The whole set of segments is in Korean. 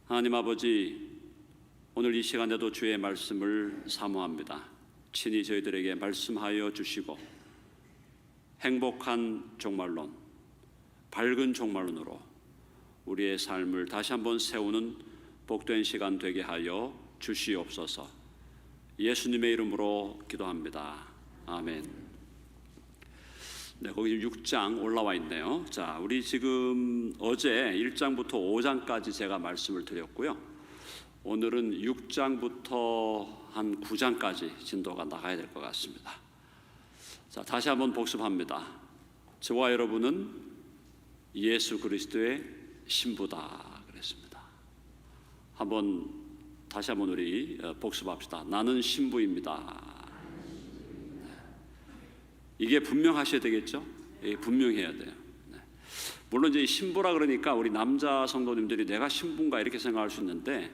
하나님 아버지, 오늘 이 시간에도 주의 말씀을 사모합니다. 친히 저희들에게 말씀하여 주시고 행복한 종말론, 밝은 종말론으로 우리의 삶을 다시 한번 세우는 복된 시간 되게 하여 주시옵소서. 예수님의 이름으로 기도합니다. 아멘. 네, 거기 6장 올라와 있네요. 자, 우리 지금 어제 1장부터 5장까지 제가 말씀을 드렸고요. 오늘은 6장부터 한 9장까지 진도가 나가야 될 것 같습니다. 자, 다시 한번 복습합니다. 저와 여러분은 예수 그리스도의 신부다 그랬습니다. 다시 한번 우리 복습합시다. 나는 신부입니다. 이게 분명하셔야 되겠죠? 예, 분명해야 돼요. 네. 물론 이제 신부라 그러니까 우리 남자 성도님들이 내가 신부인가 이렇게 생각할 수 있는데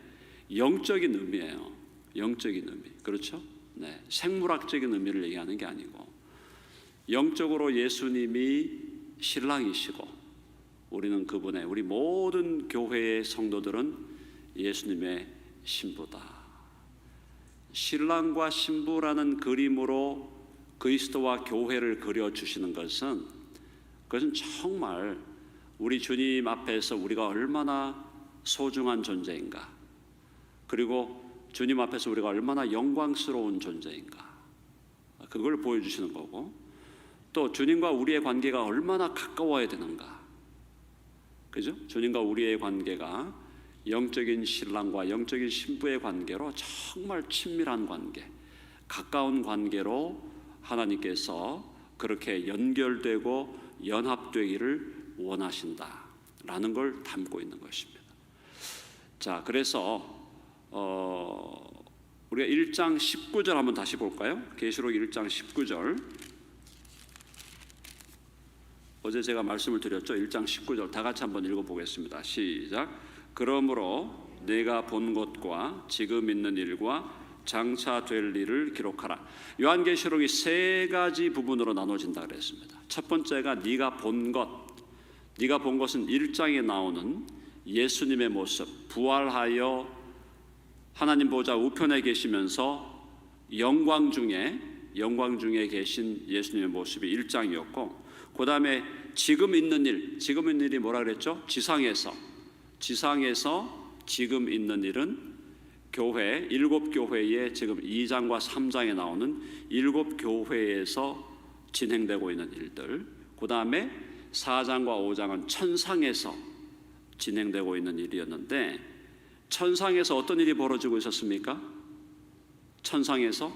영적인 의미예요. 영적인 의미. 그렇죠? 네. 생물학적인 의미를 얘기하는 게 아니고 영적으로 예수님이 신랑이시고 우리는 그분의, 우리 모든 교회의 성도들은 예수님의 신부다. 신랑과 신부라는 그림으로 그리스도와 교회를 그려주시는 그것은 정말 우리 주님 앞에서 우리가 얼마나 소중한 존재인가, 그리고 주님 앞에서 우리가 얼마나 영광스러운 존재인가, 그걸 보여주시는 거고, 또 주님과 우리의 관계가 얼마나 가까워야 되는가, 그죠? 주님과 우리의 관계가 영적인 신랑과 영적인 신부의 관계로 정말 친밀한 관계, 가까운 관계로 하나님께서 그렇게 연결되고 연합되기를 원하신다라는 걸 담고 있는 것입니다. 자, 그래서 우리가 1장 19절 한번 다시 볼까요? 계시록 1장 19절. 어제 제가 말씀을 드렸죠. 1장 19절 다 같이 한번 읽어보겠습니다. 시작. 그러므로 내가 본 것과 지금 있는 일과 장차 될 일을 기록하라. 요한계시록이 세 가지 부분으로 나눠진다 그랬습니다. 첫 번째가 네가 본 것. 네가 본 것은 1장에 나오는 예수님의 모습, 부활하여 하나님 보좌 우편에 계시면서 영광 중에 계신 예수님의 모습이 1장이었고, 그 다음에 지금 있는 일이 뭐라 그랬죠? 지상에서 지금 있는 일은 교회, 7교회에 지금 2장과 3장에 나오는 7교회에서 진행되고 있는 일들, 그 다음에 4장과 5장은 천상에서 진행되고 있는 일이었는데, 천상에서 어떤 일이 벌어지고 있었습니까? 천상에서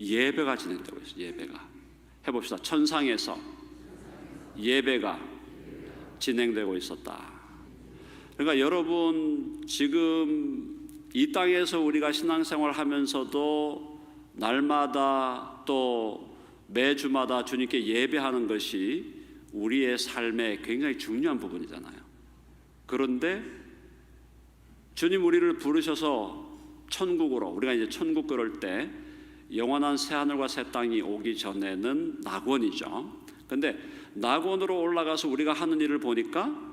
예배가 진행되고 있어요. 예배가. 해봅시다. 천상에서 예배가 진행되고 있었다. 그러니까 여러분, 지금 이 땅에서 우리가 신앙생활 하면서도 날마다 또 매주마다 주님께 예배하는 것이 우리의 삶의 굉장히 중요한 부분이잖아요. 그런데 주님 우리를 부르셔서 천국으로, 우리가 이제 천국 그럴 때 영원한 새하늘과 새 땅이 오기 전에는 낙원이죠. 근데 낙원으로 올라가서 우리가 하는 일을 보니까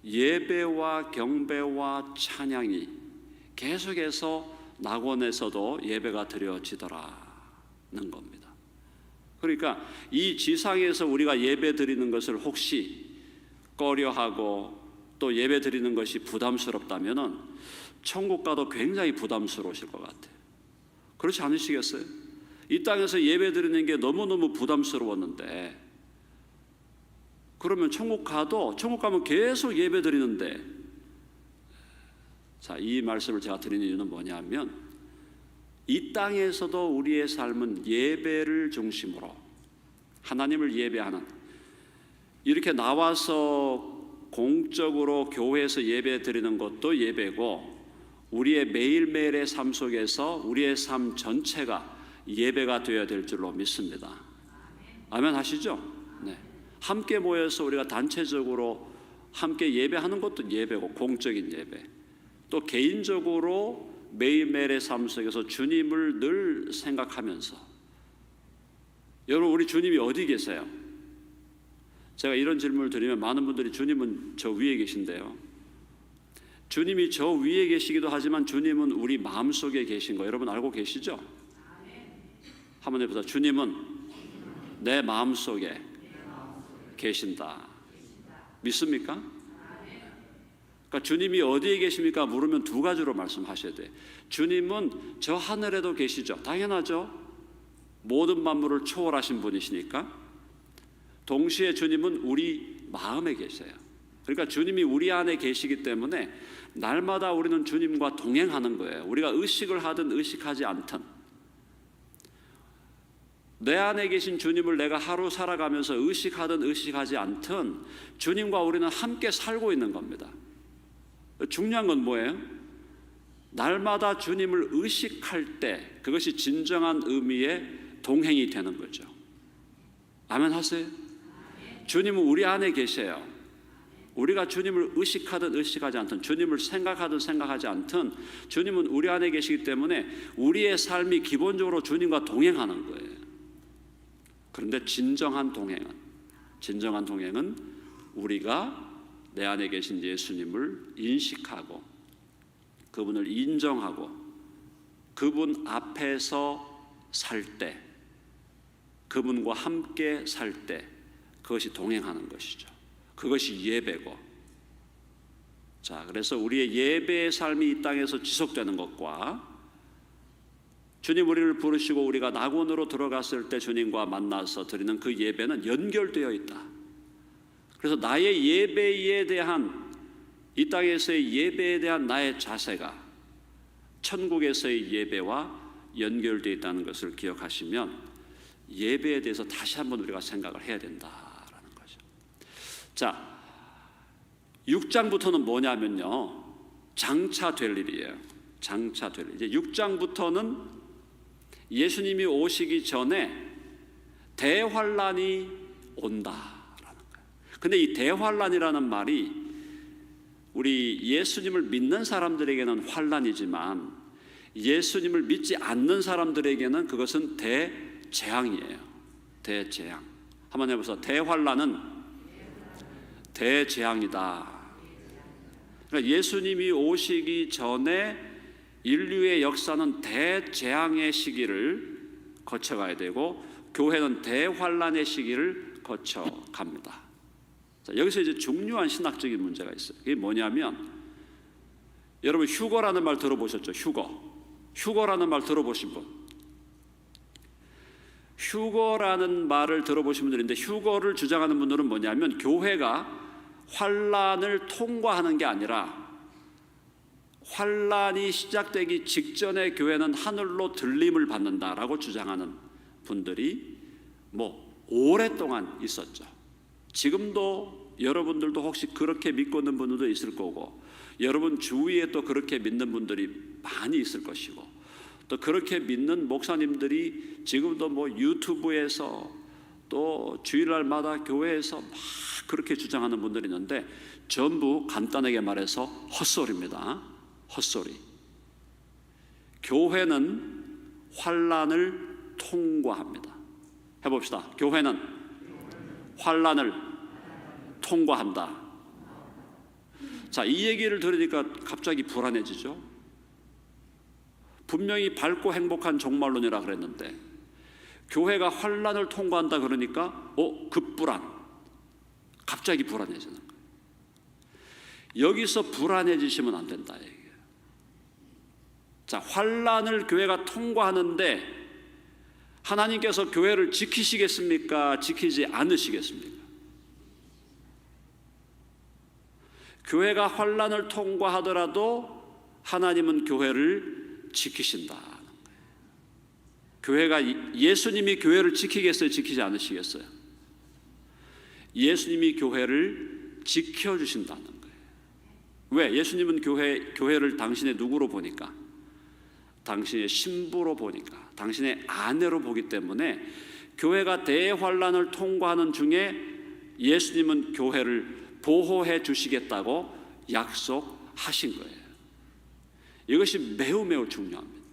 예배와 경배와 찬양이 계속해서 낙원에서도 예배가 드려지더라는 겁니다. 그러니까 이 지상에서 우리가 예배 드리는 것을 혹시 꺼려하고 또 예배 드리는 것이 부담스럽다면은 천국 가도 굉장히 부담스러우실 것 같아요. 그렇지 않으시겠어요? 이 땅에서 예배 드리는 게 너무너무 부담스러웠는데, 그러면 천국 가면 계속 예배 드리는데, 자, 이 말씀을 제가 드리는 이유는 뭐냐면, 이 땅에서도 우리의 삶은 예배를 중심으로 하나님을 예배하는, 이렇게 나와서 공적으로 교회에서 예배 드리는 것도 예배고, 우리의 매일매일의 삶 속에서 우리의 삶 전체가 예배가 되어야 될 줄로 믿습니다. 아멘 하시죠? 네. 함께 모여서 우리가 단체적으로 함께 예배하는 것도 예배고, 공적인 예배, 또 개인적으로 매일매일의 삶 속에서 주님을 늘 생각하면서, 여러분 우리 주님이 어디 계세요? 제가 이런 질문을 드리면 많은 분들이 주님은 저 위에 계신데요. 주님이 저 위에 계시기도 하지만 주님은 우리 마음속에 계신 거 여러분 알고 계시죠? 한번 해보자. 주님은 내 마음속에 계신다. 믿습니까? 그러니까 주님이 어디에 계십니까? 물으면 두 가지로 말씀하셔야 돼. 주님은 저 하늘에도 계시죠. 당연하죠. 모든 만물을 초월하신 분이시니까. 동시에 주님은 우리 마음에 계세요. 그러니까 주님이 우리 안에 계시기 때문에 날마다 우리는 주님과 동행하는 거예요. 우리가 의식을 하든 의식하지 않든 내 안에 계신 주님을 내가 하루 살아가면서 의식하든 의식하지 않든 주님과 우리는 함께 살고 있는 겁니다. 중요한 건 뭐예요? 날마다 주님을 의식할 때 그것이 진정한 의미의 동행이 되는 거죠. 아멘 하세요? 주님은 우리 안에 계세요. 우리가 주님을 의식하든 의식하지 않든 주님을 생각하든 생각하지 않든 주님은 우리 안에 계시기 때문에 우리의 삶이 기본적으로 주님과 동행하는 거예요. 그런데 진정한 동행은 우리가 내 안에 계신 예수님을 인식하고 그분을 인정하고 그분 앞에서 살 때, 그분과 함께 살 때 그것이 동행하는 것이죠. 그것이 예배고. 자, 그래서 우리의 예배의 삶이 이 땅에서 지속되는 것과 주님 우리를 부르시고 우리가 낙원으로 들어갔을 때 주님과 만나서 드리는 그 예배는 연결되어 있다. 그래서 나의 예배에 대한 이 땅에서의 예배에 대한 나의 자세가 천국에서의 예배와 연결되어 있다는 것을 기억하시면 예배에 대해서 다시 한번 우리가 생각을 해야 된다라는 거죠. 자, 6장부터는 뭐냐면요, 장차 될 일이에요. 장차 될 일. 이제 6장부터는 예수님이 오시기 전에 대환란이 온다라는 거예요. 근데 이 대환란이라는 말이 우리 예수님을 믿는 사람들에게는 환란이지만 예수님을 믿지 않는 사람들에게는 그것은 대재앙이에요. 대재앙. 한번 해보세요. 대환란은 대재앙이다. 그러니까 예수님이 오시기 전에 인류의 역사는 대재앙의 시기를 거쳐가야 되고 교회는 대환란의 시기를 거쳐갑니다. 자, 여기서 이제 중요한 신학적인 문제가 있어요. 그게 뭐냐면 여러분 휴거라는 말 들어보셨죠? 휴거라는 말 들어보신 분? 휴거라는 말을 들어보신 분들인데 휴거를 주장하는 분들은 뭐냐면 교회가 환란을 통과하는 게 아니라 환란이 시작되기 직전에 교회는 하늘로 들림을 받는다라고 주장하는 분들이 오랫동안 있었죠. 지금도 여러분들도 혹시 그렇게 믿고 있는 분들도 있을 거고 여러분 주위에 또 그렇게 믿는 분들이 많이 있을 것이고 또 그렇게 믿는 목사님들이 지금도 유튜브에서 또 주일날마다 교회에서 막 그렇게 주장하는 분들이 있는데 전부 간단하게 말해서 헛소리입니다. 헛소리. 교회는 환란을 통과합니다. 해봅시다. 교회는 환란을 통과한다. 자, 이 얘기를 들으니까 갑자기 불안해지죠. 분명히 밝고 행복한 종말론이라 그랬는데 교회가 환란을 통과한다 그러니까 급불안. 갑자기 불안해지는 거예요. 여기서 불안해지시면 안 된다 얘기예요. 자, 환란을 교회가 통과하는데 하나님께서 교회를 지키시겠습니까? 지키지 않으시겠습니까? 교회가 환란을 통과하더라도 하나님은 교회를 지키신다는 거예요. 교회가 예수님이 교회를 지키겠어요? 지키지 않으시겠어요? 예수님이 교회를 지켜주신다는 거예요. 왜? 예수님은 교회를 당신의 누구로 보니까? 당신의 신부로 보니까, 당신의 아내로 보기 때문에 교회가 대환란을 통과하는 중에 예수님은 교회를 보호해 주시겠다고 약속하신 거예요. 이것이 매우 매우 중요합니다.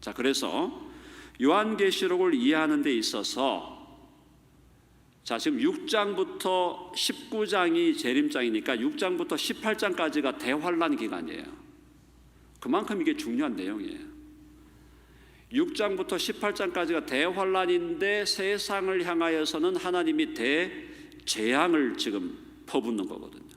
자, 그래서 요한계시록을 이해하는 데 있어서 자, 지금 6장부터 19장이 재림장이니까 6장부터 18장까지가 대환란 기간이에요. 그만큼 이게 중요한 내용이에요. 6장부터 18장까지가 대환란인데 세상을 향하여서는 하나님이 대재앙을 지금 퍼붓는 거거든요.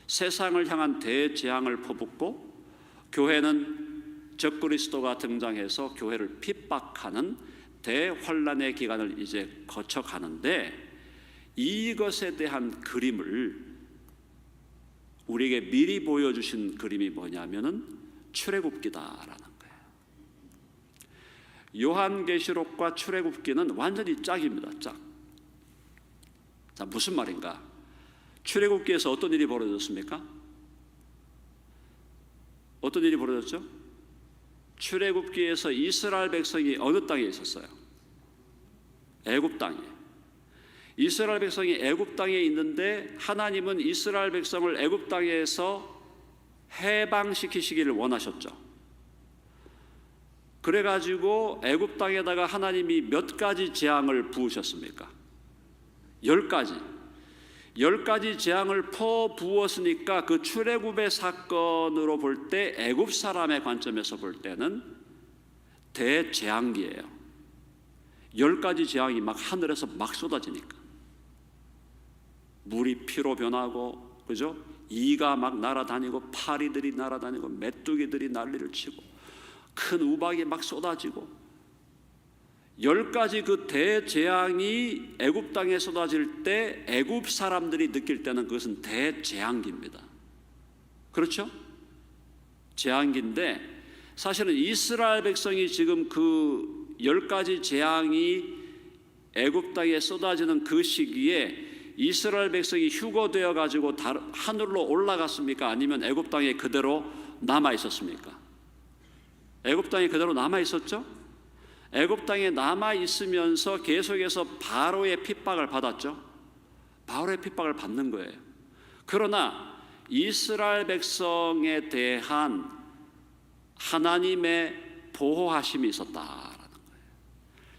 세상을 향한 대재앙을 퍼붓고 교회는 적그리스도가 등장해서 교회를 핍박하는 대환란의 기간을 이제 거쳐가는데, 이것에 대한 그림을 우리에게 미리 보여주신 그림이 뭐냐면은 출애굽기다라는 거예요. 요한계시록과 출애굽기는 완전히 짝입니다. 짝. 자, 무슨 말인가? 출애굽기에서 어떤 일이 벌어졌습니까? 어떤 일이 벌어졌죠? 출애굽기에서 이스라엘 백성이 어느 땅에 있었어요? 애굽 땅에. 이스라엘 백성이 애굽 땅에 있는데 하나님은 이스라엘 백성을 애굽 땅에서 해방시키시기를 원하셨죠. 그래가지고 애굽 땅에다가 하나님이 몇 가지 재앙을 부으셨습니까? 10가지. 10가지 재앙을 퍼부었으니까 그 출애굽의 사건으로 볼 때, 애굽 사람의 관점에서 볼 때는 대재앙기예요. 10가지 재앙이 막 하늘에서 막 쏟아지니까 물이 피로 변하고, 그죠? 이가 막 날아다니고, 파리들이 날아다니고, 메뚜기들이 난리를 치고, 큰 우박이 막 쏟아지고, 10가지 그 대재앙이 애굽 땅에 쏟아질 때 애굽 사람들이 느낄 때는 그것은 대재앙기입니다. 그렇죠? 재앙기인데 사실은 이스라엘 백성이 지금 그 10가지 재앙이 애굽 땅에 쏟아지는 그 시기에 이스라엘 백성이 휴거되어 가지고 하늘로 올라갔습니까? 아니면 애굽 땅에 그대로 남아 있었습니까? 애굽 땅에 그대로 남아 있었죠? 애굽 땅에 남아 있으면서 계속해서 바로의 핍박을 받았죠. 바로의 핍박을 받는 거예요. 그러나 이스라엘 백성에 대한 하나님의 보호하심이 있었다라는 거예요.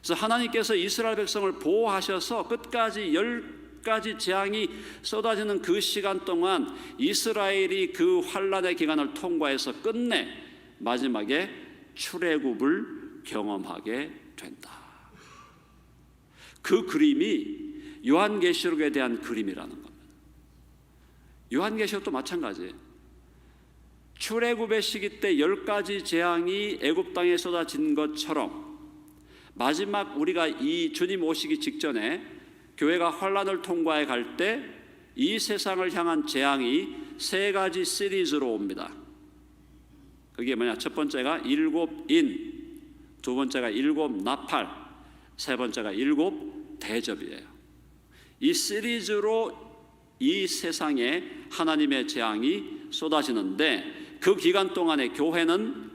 그래서 하나님께서 이스라엘 백성을 보호하셔서 끝까지 10가지 재앙이 쏟아지는 그 시간 동안 이스라엘이 그 환란의 기간을 통과해서 끝내 마지막에 출애굽을 경험하게 된다. 그 그림이 요한계시록에 대한 그림이라는 겁니다. 요한계시록도 마찬가지예요. 출애굽의 시기 때 10가지 재앙이 애굽 땅에 쏟아진 것처럼 마지막 우리가 이 주님 오시기 직전에 교회가 환란을 통과해 갈 때 이 세상을 향한 재앙이 3가지 시리즈로 옵니다. 그게 뭐냐? 첫 번째가 7인, 두 번째가 7 나팔, 세 번째가 7 대접이에요. 이 시리즈로 이 세상에 하나님의 재앙이 쏟아지는데, 그 기간 동안에 교회는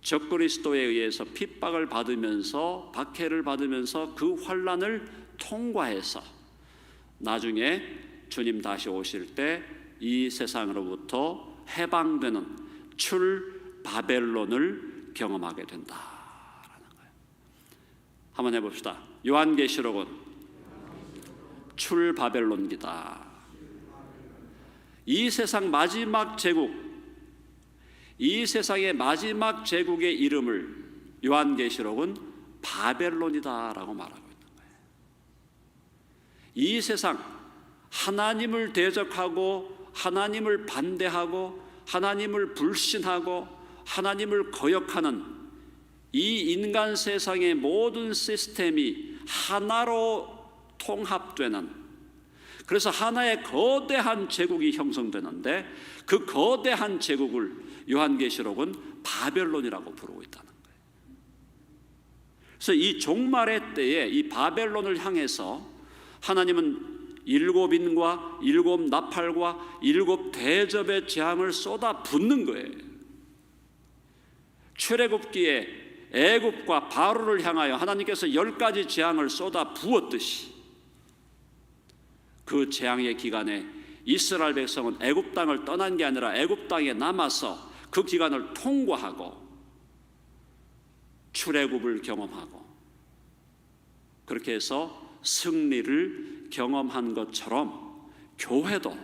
적그리스도에 의해서 핍박을 받으면서, 박해를 받으면서 그 환란을 통과해서 나중에 주님 다시 오실 때 이 세상으로부터 해방되는 출 바벨론을 경험하게 된다라는 거예요. 한번 해봅시다. 요한계시록은 출 바벨론기다. 이 세상 마지막 제국, 이 세상의 마지막 제국의 이름을 요한계시록은 바벨론이다라고 말하고 있는 거예요. 이 세상 하나님을 대적하고 하나님을 반대하고 하나님을 불신하고 하나님을 거역하는 이 인간 세상의 모든 시스템이 하나로 통합되는, 그래서 하나의 거대한 제국이 형성되는데, 그 거대한 제국을 요한계시록은 바벨론이라고 부르고 있다는 거예요. 그래서 이 종말의 때에 이 바벨론을 향해서 하나님은 7인과 7 나팔과 7 대접의 재앙을 쏟아 붓는 거예요. 출애굽기에 애굽과 바로를 향하여 하나님께서 10가지 재앙을 쏟아 부었듯이, 그 재앙의 기간에 이스라엘 백성은 애굽 땅을 떠난 게 아니라 애굽 땅에 남아서 그 기간을 통과하고 출애굽을 경험하고, 그렇게 해서 승리를 경험한 것처럼 교회도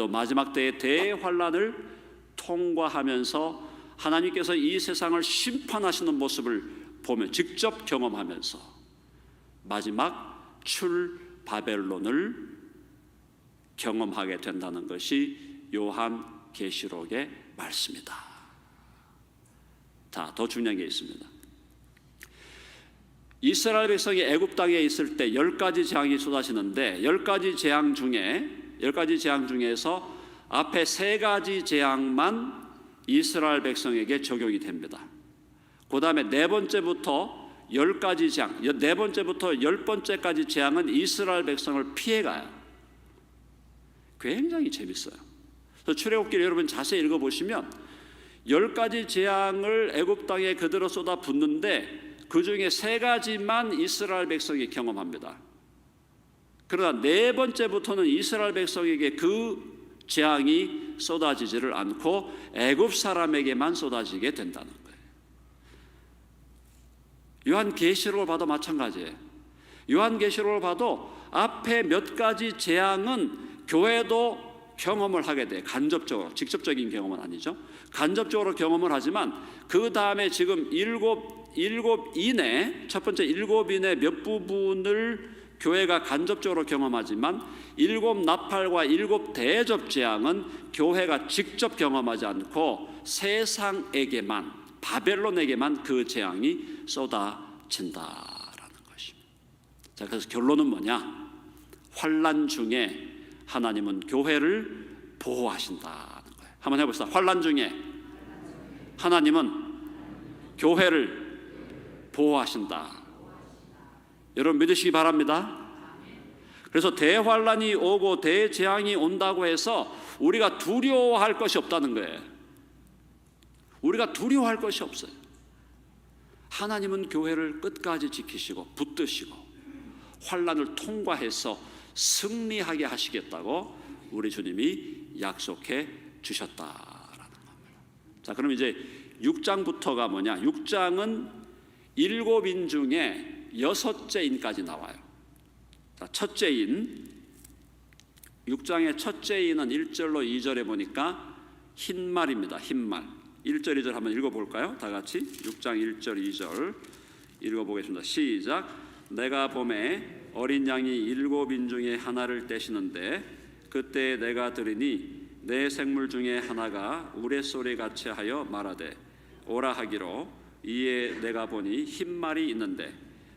마지막 때의 대환란을 통과하면서 하나님께서 이 세상을 심판하시는 모습을 보며 직접 경험하면서 마지막 출 바벨론을 경험하게 된다는 것이 요한 계시록의 말씀이다. 더 중요한 게 있습니다. 이스라엘 백성이 애굽 땅에 있을 때 10가지 재앙이 쏟아지는데 10가지 재앙 중에서 앞에 3가지 재앙만 이스라엘 백성에게 적용이 됩니다. 그 다음에 4번째부터 10가지 재앙, 4번째부터 10번째까지 재앙은 이스라엘 백성을 피해가요. 굉장히 재밌어요. 그래서 출애굽기를 여러분 자세히 읽어보시면 10가지 재앙을 애굽 땅에 그대로 쏟아 붓는데 그 중에 3가지만 이스라엘 백성이 경험합니다. 그러나 4번째부터는 이스라엘 백성에게 그 재앙이 쏟아지지를 않고 애굽 사람에게만 쏟아지게 된다는 거예요. 요한계시록을 봐도 마찬가지예요. 요한계시록을 봐도 앞에 몇 가지 재앙은 교회도 경험을 하게 돼. 간접적으로, 직접적인 경험은 아니죠. 간접적으로 경험을 하지만 그 다음에 지금 첫 번째 일곱 인의 몇 부분을 교회가 간접적으로 경험하지만 7 나팔과 7 대접 재앙은 교회가 직접 경험하지 않고 세상에게만, 바벨론에게만 그 재앙이 쏟아진다라는 것입니다. 자, 그래서 결론은 뭐냐? 환난 중에 하나님은 교회를 보호하신다는 거예요. 한번 해봅시다. 환난 중에 하나님은 교회를 보호하신다. 여러분 믿으시기 바랍니다. 그래서 대환란이 오고 대재앙이 온다고 해서 우리가 두려워할 것이 없다는 거예요. 우리가 두려워할 것이 없어요. 하나님은 교회를 끝까지 지키시고 붙드시고 환란을 통과해서 승리하게 하시겠다고 우리 주님이 약속해 주셨다라는 겁니다. 자, 그럼 이제 6장부터가 뭐냐? 6장은 7인 중에 6째 인까지 나와요. 자, 첫째 인, 6장의 첫째 인은 1절로 2절에 보니까 흰말입니다. 흰말. 1절 2절 한번 읽어볼까요? 다 같이 6장 1절 2절 읽어보겠습니다. 시작. 내가 봄에 어린 양이 7인 중에 하나를 떼시는데 그때 내가 들으니 내 생물 중에 하나가 우레소리같이 하여 말하되 오라 하기로 이에 내가 보니 흰말이 있는데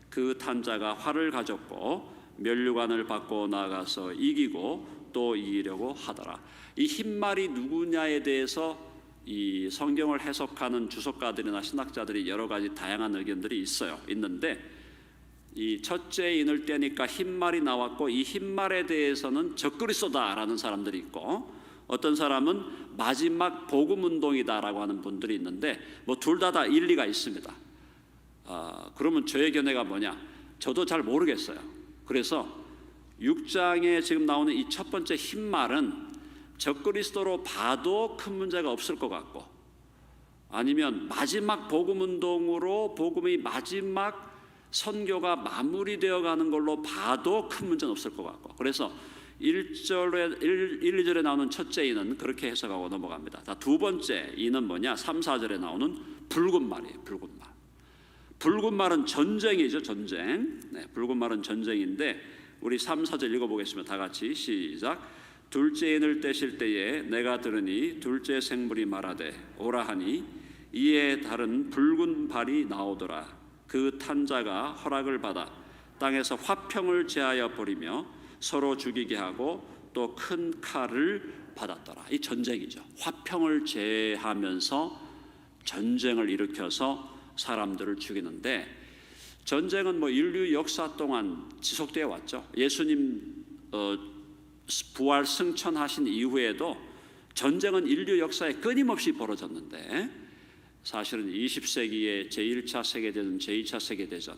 그 탄자가 활을 가졌고 면류관을 받고 나가서 이기고 또 이기려고 하더라. 이 흰말이 누구냐에 대해서 이 성경을 해석하는 주석가들이나 신학자들이 여러 가지 다양한 의견들이 있는데 이 첫째 인을 떼니까 흰말이 나왔고 이 흰말에 대해서는 적그리스도다라는 사람들이 있고 어떤 사람은 마지막 복음운동이다라고 하는 분들이 있는데 뭐 둘 다 일리가 있습니다. 그러면 저의 견해가 뭐냐? 저도 잘 모르겠어요. 그래서 6장에 지금 나오는 이 첫 번째 흰말은 적그리스도로 봐도 큰 문제가 없을 것 같고 아니면 마지막 복음운동으로 복음의 마지막 선교가 마무리되어 가는 걸로 봐도 큰 문제는 없을 것 같고 그래서 1, 2절에 나오는 첫째 인은 그렇게 해석하고 넘어갑니다. 두 번째 인은 뭐냐? 3, 4절에 나오는 붉은 말이에요. 붉은 말. 붉은 말은 전쟁이죠. 전쟁. 붉은 말은 전쟁인데 우리 3, 4절 읽어보겠습니다. 다 같이 시작. 둘째 인을 떼실 때에 내가 들으니 둘째 생물이 말하되 오라 하니 이에 다른 붉은 발이 나오더라. 그 탄자가 허락을 받아 땅에서 화평을 제하여 버리며 서로 죽이게 하고 또 큰 칼을 받았더라. 이 전쟁이죠. 화평을 제하면서 전쟁을 일으켜서 사람들을 죽이는데 전쟁은 뭐 인류 역사 동안 지속되어 왔죠. 예수님 부활 승천하신 이후에도 전쟁은 인류 역사에 끊임없이 벌어졌는데 사실은 20세기의 제1차 세계대전, 제2차 세계대전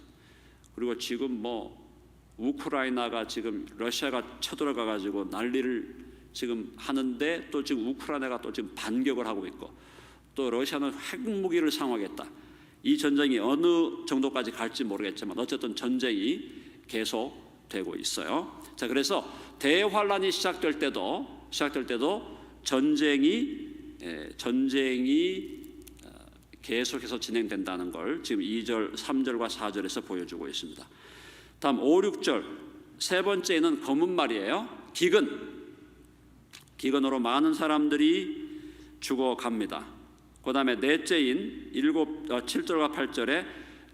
그리고 지금 뭐 우크라이나가 지금 러시아가 쳐들어가 가지고 난리를 지금 하는데 또 지금 우크라이나가 또 지금 반격을 하고 있고 또 러시아는 핵무기를 사용하겠다. 이 전쟁이 어느 정도까지 갈지 모르겠지만 어쨌든 전쟁이 계속되고 있어요. 자, 그래서 대환란이 시작될 때도 전쟁이 계속해서 진행된다는 걸 지금 2절, 3절과 4절에서 보여주고 있습니다. 다음 5, 6절 세 번째는 검은 말이에요. 기근으로 많은 사람들이 죽어갑니다. 그 다음에 넷째인 7절과 8절에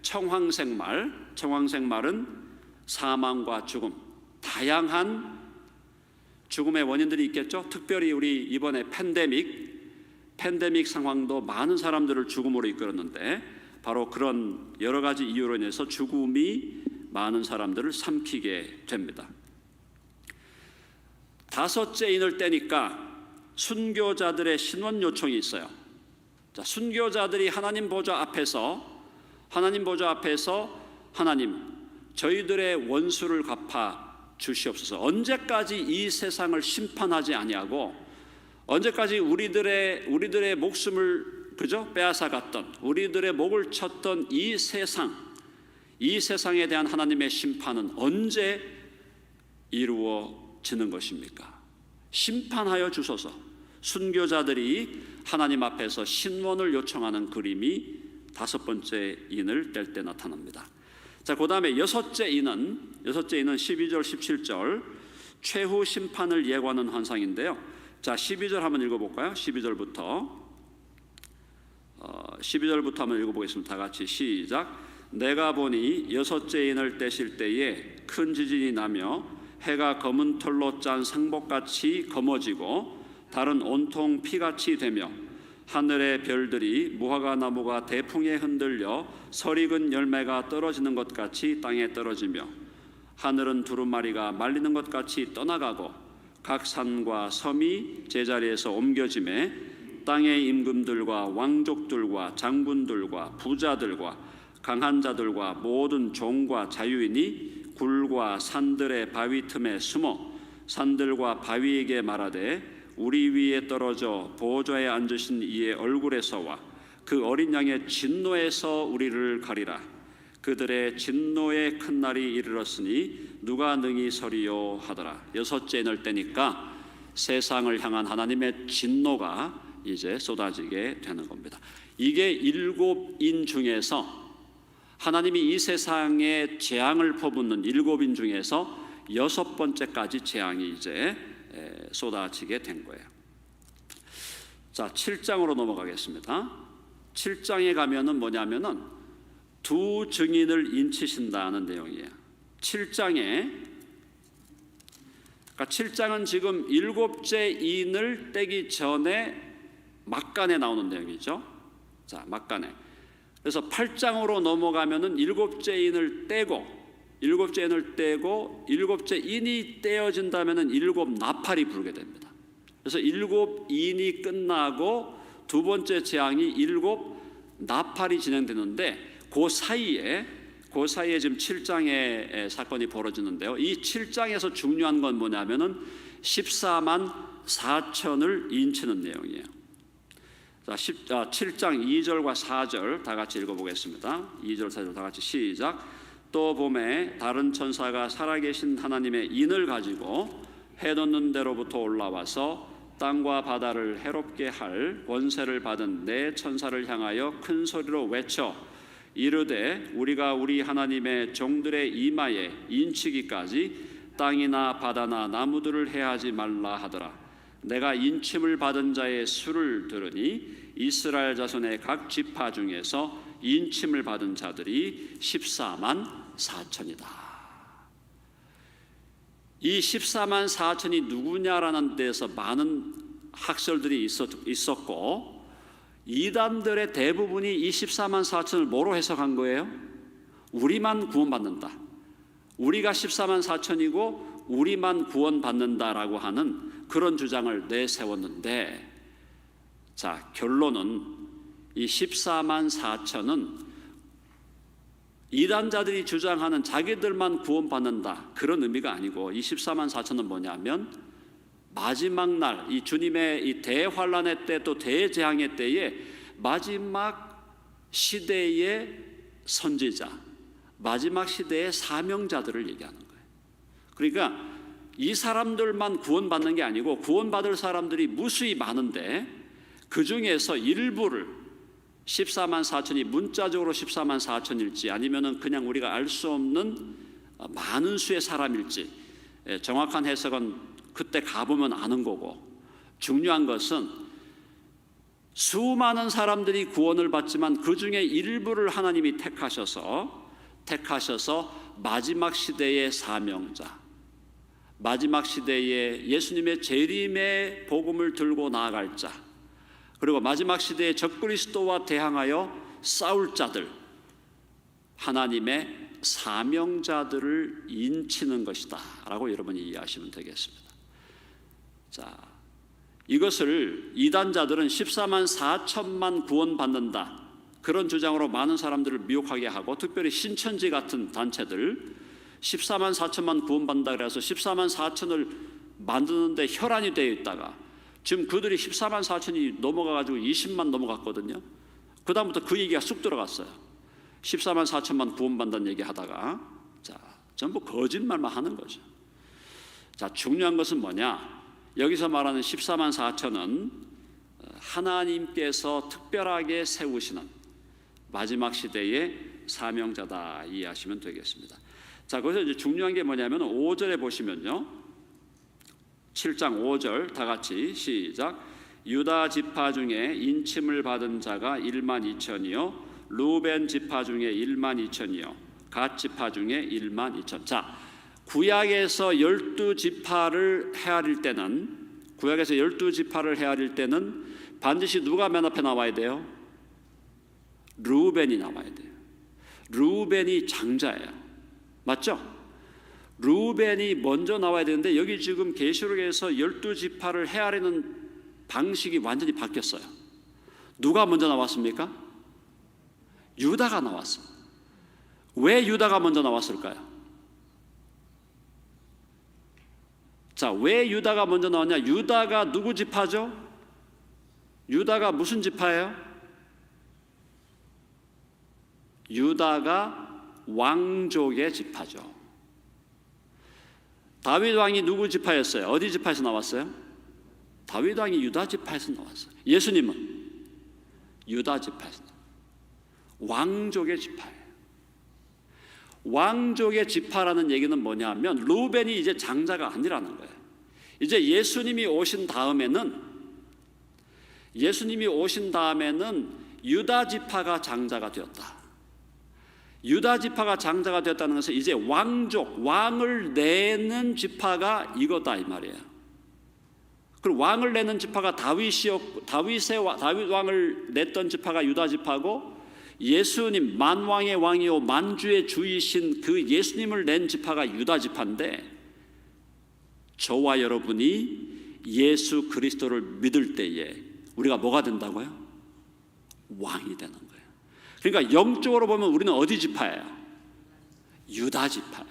청황색말은 사망과 죽음, 다양한 죽음의 원인들이 있겠죠. 특별히 우리 이번에 팬데믹 상황도 많은 사람들을 죽음으로 이끌었는데 바로 그런 여러 가지 이유로 인해서 죽음이 많은 사람들을 삼키게 됩니다. 다섯째 인을 떼니까 순교자들의 신원 요청이 있어요. 자, 순교자들이 하나님 보좌 앞에서 하나님 저희들의 원수를 갚아 주시옵소서. 언제까지 이 세상을 심판하지 아니하고 언제까지 우리들의 목숨을 빼앗아 갔던 우리들의 목을 쳤던 이 세상에 대한 하나님의 심판은 언제 이루어지는 것입니까? 심판하여 주소서. 순교자들이 하나님 앞에서 신원을 요청하는 그림이 다섯 번째 인을 뗄 때 나타납니다. 자, 그 다음에 여섯째 인은 12절 17절 최후 심판을 예고하는 환상인데요. 자, 12절 한번 읽어볼까요? 12절부터 한번 읽어보겠습니다. 다 같이 시작. 내가 보니 여섯째 인을 떼실 때에 큰 지진이 나며 해가 검은 털로 짠 상복같이 검어지고 달은 온통 피같이 되며 하늘의 별들이 무화과 나무가 대풍에 흔들려 설익은 열매가 떨어지는 것 같이 땅에 떨어지며 하늘은 두루마리가 말리는 것 같이 떠나가고 각 산과 섬이 제자리에서 옮겨지매 땅의 임금들과 왕족들과 장군들과 부자들과 강한 자들과 모든 종과 자유인이 굴과 산들의 바위 틈에 숨어 산들과 바위에게 말하되 우리 위에 떨어져 보좌에 앉으신 이의 얼굴에서와 그 어린 양의 진노에서 우리를 가리라. 그들의 진노의 큰 날이 이르렀으니 누가 능히 서리요 하더라. 여섯째 인을 떼니까 세상을 향한 하나님의 진노가 이제 쏟아지게 되는 겁니다. 이게 7인 중에서 하나님이 이 세상에 재앙을 퍼붓는 7인 중에서 6번째까지 재앙이 이제 쏟아지게 된 거예요. 자, 7장으로 넘어가겠습니다. 7장에 가면은 뭐냐면은 두 증인을 인치신다는 내용이에요. 7장은 지금 7째 인을 떼기 전에 막간에 나오는 내용이죠. 자, 막간에. 그래서 8장으로 넘어가면은 7째 인을 떼고 7째 인이 떼어진다면은 7나팔이 부르게 됩니다. 그래서 7인이 끝나고 두 번째 재앙이 7나팔이 진행되는데 그 사이에 지금 7장의 사건이 벌어지는데요. 이 7장에서 중요한 건 뭐냐면은 14만 4천을 인치는 내용이에요. 자, 7장 2절과 4절 다 같이 읽어보겠습니다. 2절 4절 다 같이 시작. 또 봄에 다른 천사가 살아계신 하나님의 인을 가지고 해돋는 데로부터 올라와서 땅과 바다를 해롭게 할 권세를 받은 네 천사를 향하여 큰 소리로 외쳐 이르되 우리가 우리 하나님의 종들의 이마에 인치기까지 땅이나 바다나 나무들을 해하지 말라 하더라. 내가 인침을 받은 자의 수를 들으니 이스라엘 자손의 각 지파 중에서 인침을 받은 자들이 14만 4천이다. 이 14만 4천이 누구냐라는 데서 많은 학설들이 있었고 이단들의 대부분이 이 14만 4천을 뭐로 해석한 거예요? 우리만 구원받는다. 우리가 14만 4천이고 우리만 구원받는다라고 하는 그런 주장을 내세웠는데, 자, 결론은 이 14만 4천은 이단자들이 주장하는 자기들만 구원받는다 그런 의미가 아니고 이 14만 4천은 뭐냐면 마지막 날 이 주님의 이 대환란의 때 또 대재앙의 때에 마지막 시대의 선지자 마지막 시대의 사명자들을 얘기하는 거예요. 그러니까 이 사람들만 구원받는 게 아니고 구원받을 사람들이 무수히 많은데 그 중에서 일부를 14만 4천이 문자적으로 14만 4천일지 아니면은 그냥 우리가 알 수 없는 많은 수의 사람일지 정확한 해석은 그때 가보면 아는 거고, 중요한 것은 수많은 사람들이 구원을 받지만 그 중에 일부를 하나님이 택하셔서 마지막 시대의 사명자, 마지막 시대에 예수님의 재림의 복음을 들고 나아갈 자, 그리고 마지막 시대에 적그리스도와 대항하여 싸울 자들, 하나님의 사명자들을 인치는 것이다 라고 여러분이 이해하시면 되겠습니다. 자, 이것을 이단자들은 14만 4천만 구원받는다, 그런 주장으로 많은 사람들을 미혹하게 하고, 특별히 신천지 같은 단체들 14만 4천만 구원받는다 그래서 14만 4천을 만드는데 혈안이 되어 있다가 지금 그들이 14만 4천이 넘어가가지고 20만 넘어갔거든요. 그 다음부터 그 얘기가 쑥 들어갔어요. 14만 4천만 구원받는다는 얘기하다가 자, 전부 거짓말만 하는 거죠. 자, 중요한 것은 뭐냐? 여기서 말하는 14만 4천은 하나님께서 특별하게 세우시는 마지막 시대의 사명자다 이해하시면 되겠습니다. 자, 거기서 이제 중요한 게 뭐냐면 5절에 보시면요, 7장 5절 다 같이 시작. 유다 지파 중에 인침을 받은 자가 1만 2천이요 루벤 지파 중에 1만 2천이요 갓 지파 중에 1만 2천. 자, 구약에서 12지파를 헤아릴 때는 반드시 누가 맨 앞에 나와야 돼요? 루벤이 나와야 돼요. 루벤이 장자예요. 맞죠? 루벤이 먼저 나와야 되는데 여기 지금 계시록에서 12지파를 헤아리는 방식이 완전히 바뀌었어요. 누가 먼저 나왔습니까? 유다가 나왔어요. 왜 유다가 먼저 나왔을까요? 자, 왜 유다가 먼저 나왔냐? 유다가 누구 지파죠? 유다가 무슨 지파예요? 유다가 왕족의 지파죠. 다윗 왕이 누구 지파였어요? 어디 지파에서 나왔어요? 다윗 왕이 유다 지파에서 나왔어요. 예수님은 유다 지파에서 나왔어요. 왕족의 지파예요. 왕족의 지파라는 얘기는 뭐냐면 루벤이 이제 장자가 아니라는 거예요. 이제 예수님이 오신 다음에는 유다 지파가 장자가 되었다. 유다 지파가 장자가 되었다는 것은 이제 왕을 내는 지파가 이거다 이 말이에요. 그리고 왕을 내는 지파가 다윗 왕을 냈던 지파가 유다 지파고, 예수님 만왕의 왕이요 만주의 주이신 그 예수님을 낸 지파가 유다 지파인데, 저와 여러분이 예수 그리스도를 믿을 때에 우리가 뭐가 된다고요? 왕이 되는 거예요. 그러니까 영적으로 보면 우리는 어디 지파예요? 유다 지파예요.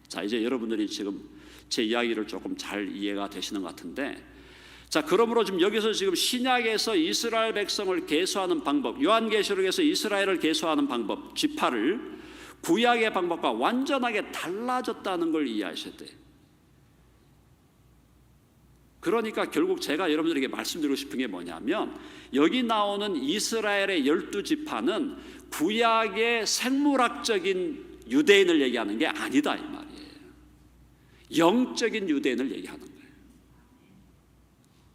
자, 이제 여러분들이 지금 제 이야기를 조금 잘 이해가 되시는 것 같은데, 자, 그러므로 지금 신약에서 이스라엘 백성을 계수하는 방법, 요한계시록에서 이스라엘을 계수하는 방법, 지파를 구약의 방법과 완전하게 달라졌다는 걸 이해하셔야 돼요. 그러니까 결국 제가 여러분들에게 말씀드리고 싶은 게 뭐냐면, 여기 나오는 이스라엘의 12지파는 구약의 생물학적인 유대인을 얘기하는 게 아니다 이 말이에요. 영적인 유대인을 얘기하는 거예요.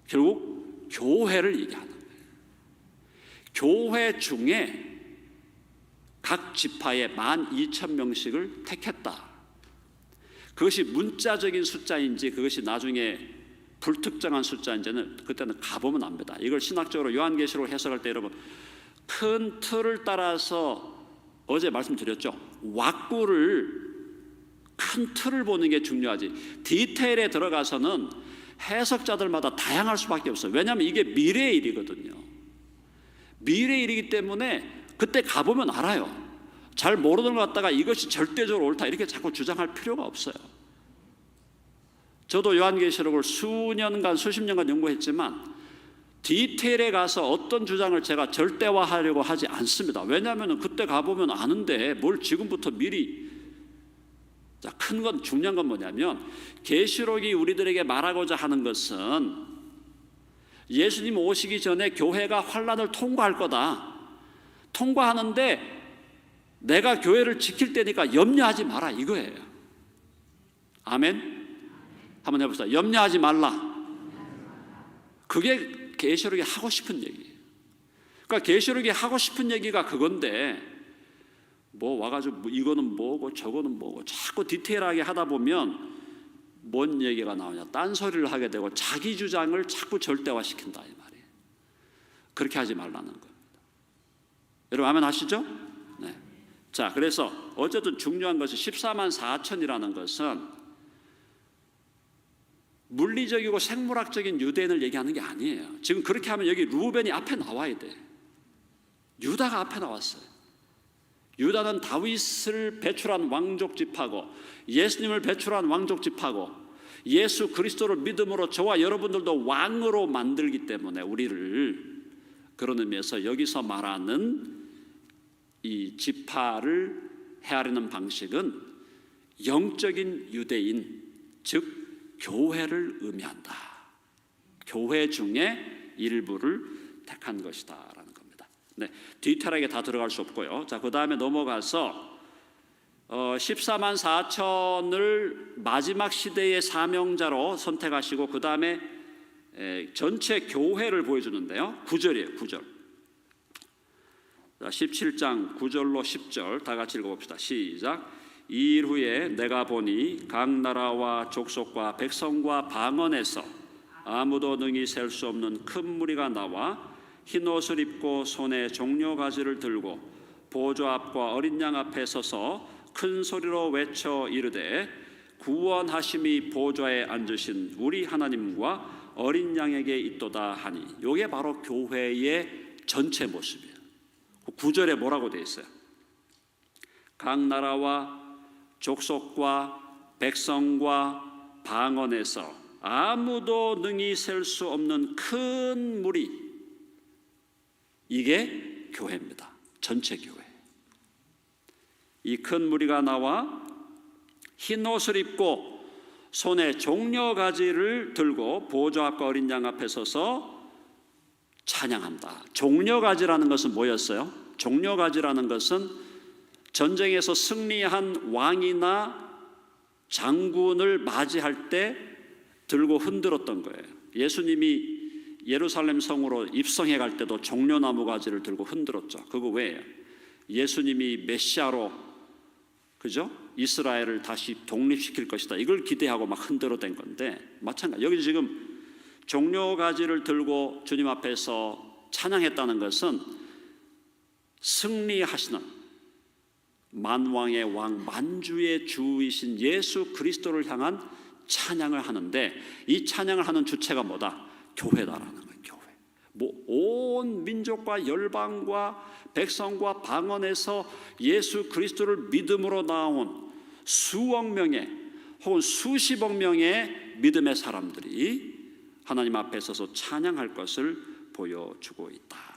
결국 교회를 얘기하는 거예요. 교회 중에 각 지파에 12,000명씩을 택했다. 그것이 문자적인 숫자인지 그것이 나중에 불특정한 숫자인지는 그때는 가보면 압니다. 이걸 신학적으로 요한계시록 해석할 때 여러분 큰 틀을 따라서 어제 말씀드렸죠. 큰 틀을 보는 게 중요하지, 디테일에 들어가서는 해석자들마다 다양할 수밖에 없어요. 왜냐하면 이게 미래의 일이거든요. 미래의 일이기 때문에 그때 가보면 알아요. 잘 모르는 것 같다가 이것이 절대적으로 옳다 이렇게 자꾸 주장할 필요가 없어요. 저도 요한계시록을 수십 년간 연구했지만 디테일에 가서 어떤 주장을 제가 절대화하려고 하지 않습니다. 왜냐하면 그때 가보면 아는데 뭘 지금부터 미리. 자, 큰 건, 중요한 건 뭐냐면 계시록이 우리들에게 말하고자 하는 것은 예수님 오시기 전에 교회가 환난을 통과할 거다. 통과하는데 내가 교회를 지킬 때니까 염려하지 마라, 이거예요. 아멘? 한번 해봅시다. 염려하지 말라. 그게 계시록이 하고 싶은 얘기예요. 그러니까 계시록이 하고 싶은 얘기가 그건데 뭐 와가지고 뭐 이거는 뭐고 저거는 뭐고 자꾸 디테일하게 하다 보면 뭔 얘기가 나오냐, 딴소리를 하게 되고 자기 주장을 자꾸 절대화시킨다, 이 말이에요. 그렇게 하지 말라는 겁니다. 여러분 아멘 하시죠? 네. 자, 그래서 어쨌든 중요한 것은 14만 4천이라는 것은 물리적이고 생물학적인 유대인을 얘기하는 게 아니에요. 지금 그렇게 하면 여기 루벤이 앞에 나와야 돼. 유다가 앞에 나왔어요. 유다는 다윗을 배출한 왕족 지파고 예수님을 배출한 왕족 지파고 예수 그리스도를 믿음으로 저와 여러분들도 왕으로 만들기 때문에 우리를, 그런 의미에서 여기서 말하는 이 지파를 헤아리는 방식은 영적인 유대인, 즉 교회를 의미한다. 교회 중에 일부를 택한 것이다라는 겁니다. 네, 디테일하게 다 들어갈 수 없고요. 자, 그 다음에 넘어가서 14만 4천을 마지막 시대의 사명자로 선택하시고 그 다음에 전체 교회를 보여주는데요. 9절이에요. 9절. 17장 9절로 10절 다 같이 읽어봅시다. 시작. 이 일 후에 내가 보니 각 나라와 족속과 백성과 방언에서 아무도 능히 셀 수 없는 큰 무리가 나와 흰 옷을 입고 손에 종려 가지를 들고 보좌 앞과 어린 양 앞에 서서 큰 소리로 외쳐 이르되 구원하심이 보좌에 앉으신 우리 하나님과 어린 양에게 있도다 하니, 이게 바로 교회의 전체 모습이에요. 9절에 뭐라고 되어 있어요? 각 나라와 족속과 백성과 방언에서 아무도 능히 셀 수 없는 큰 무리, 이게 교회입니다. 전체 교회. 이 큰 무리가 나와 흰 옷을 입고 손에 종려 가지를 들고 보좌 앞과 어린 양 앞에 서서 찬양한다. 종려 가지라는 것은 뭐였어요? 종려 가지라는 것은 전쟁에서 승리한 왕이나 장군을 맞이할 때 들고 흔들었던 거예요. 예수님이 예루살렘 성으로 입성해 갈 때도 종려나무 가지를 들고 흔들었죠. 그거 왜요? 예수님이 메시아로, 그죠? 이스라엘을 다시 독립시킬 것이다, 이걸 기대하고 막 흔들어댄 건데, 마찬가지 여기 지금 종려 가지를 들고 주님 앞에서 찬양했다는 것은 승리하시는 만왕의 왕, 만주의 주이신 예수 그리스도를 향한 찬양을 하는데, 이 찬양을 하는 주체가 뭐다? 교회다라는 거예요. 교회. 뭐 온 민족과 열방과 백성과 방언에서 예수 그리스도를 믿음으로 나온 수억 명의 혹은 수십억 명의 믿음의 사람들이 하나님 앞에 서서 찬양할 것을 보여주고 있다.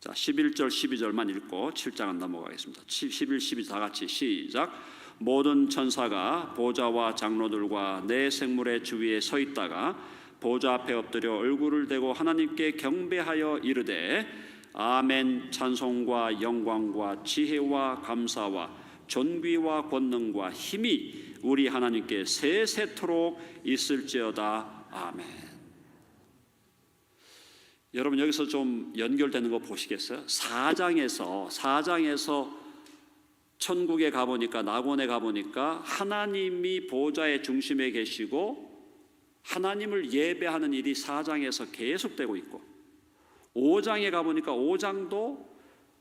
자, 11절 12절만 읽고 7장은 넘어가겠습니다. 11, 12 다 같이 시작. 모든 천사가 보좌와 장로들과 내 생물의 주위에 서 있다가 보좌 앞에 엎드려 얼굴을 대고 하나님께 경배하여 이르되 아멘. 찬송과 영광과 지혜와 감사와 존귀와 권능과 힘이 우리 하나님께 세세토록 있을지어다. 아멘. 여러분 여기서 좀 연결되는 거 보시겠어요? 4장에서 천국에 가보니까, 낙원에 가보니까 하나님이 보좌의 중심에 계시고 하나님을 예배하는 일이 4장에서 계속되고 있고, 5장에 가보니까 5장도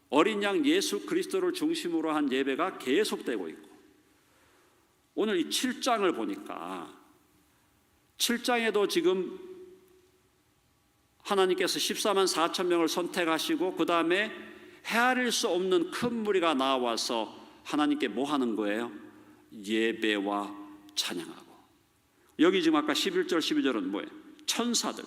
어린 양 예수 그리스도를 중심으로 한 예배가 계속되고 있고, 오늘 이 7장을 보니까 7장에도 지금 하나님께서 14만 4천 명을 선택하시고 그 다음에 헤아릴 수 없는 큰 무리가 나와서 하나님께 뭐 하는 거예요? 예배와 찬양하고. 여기 지금 아까 11절 12절은 뭐예요? 천사들,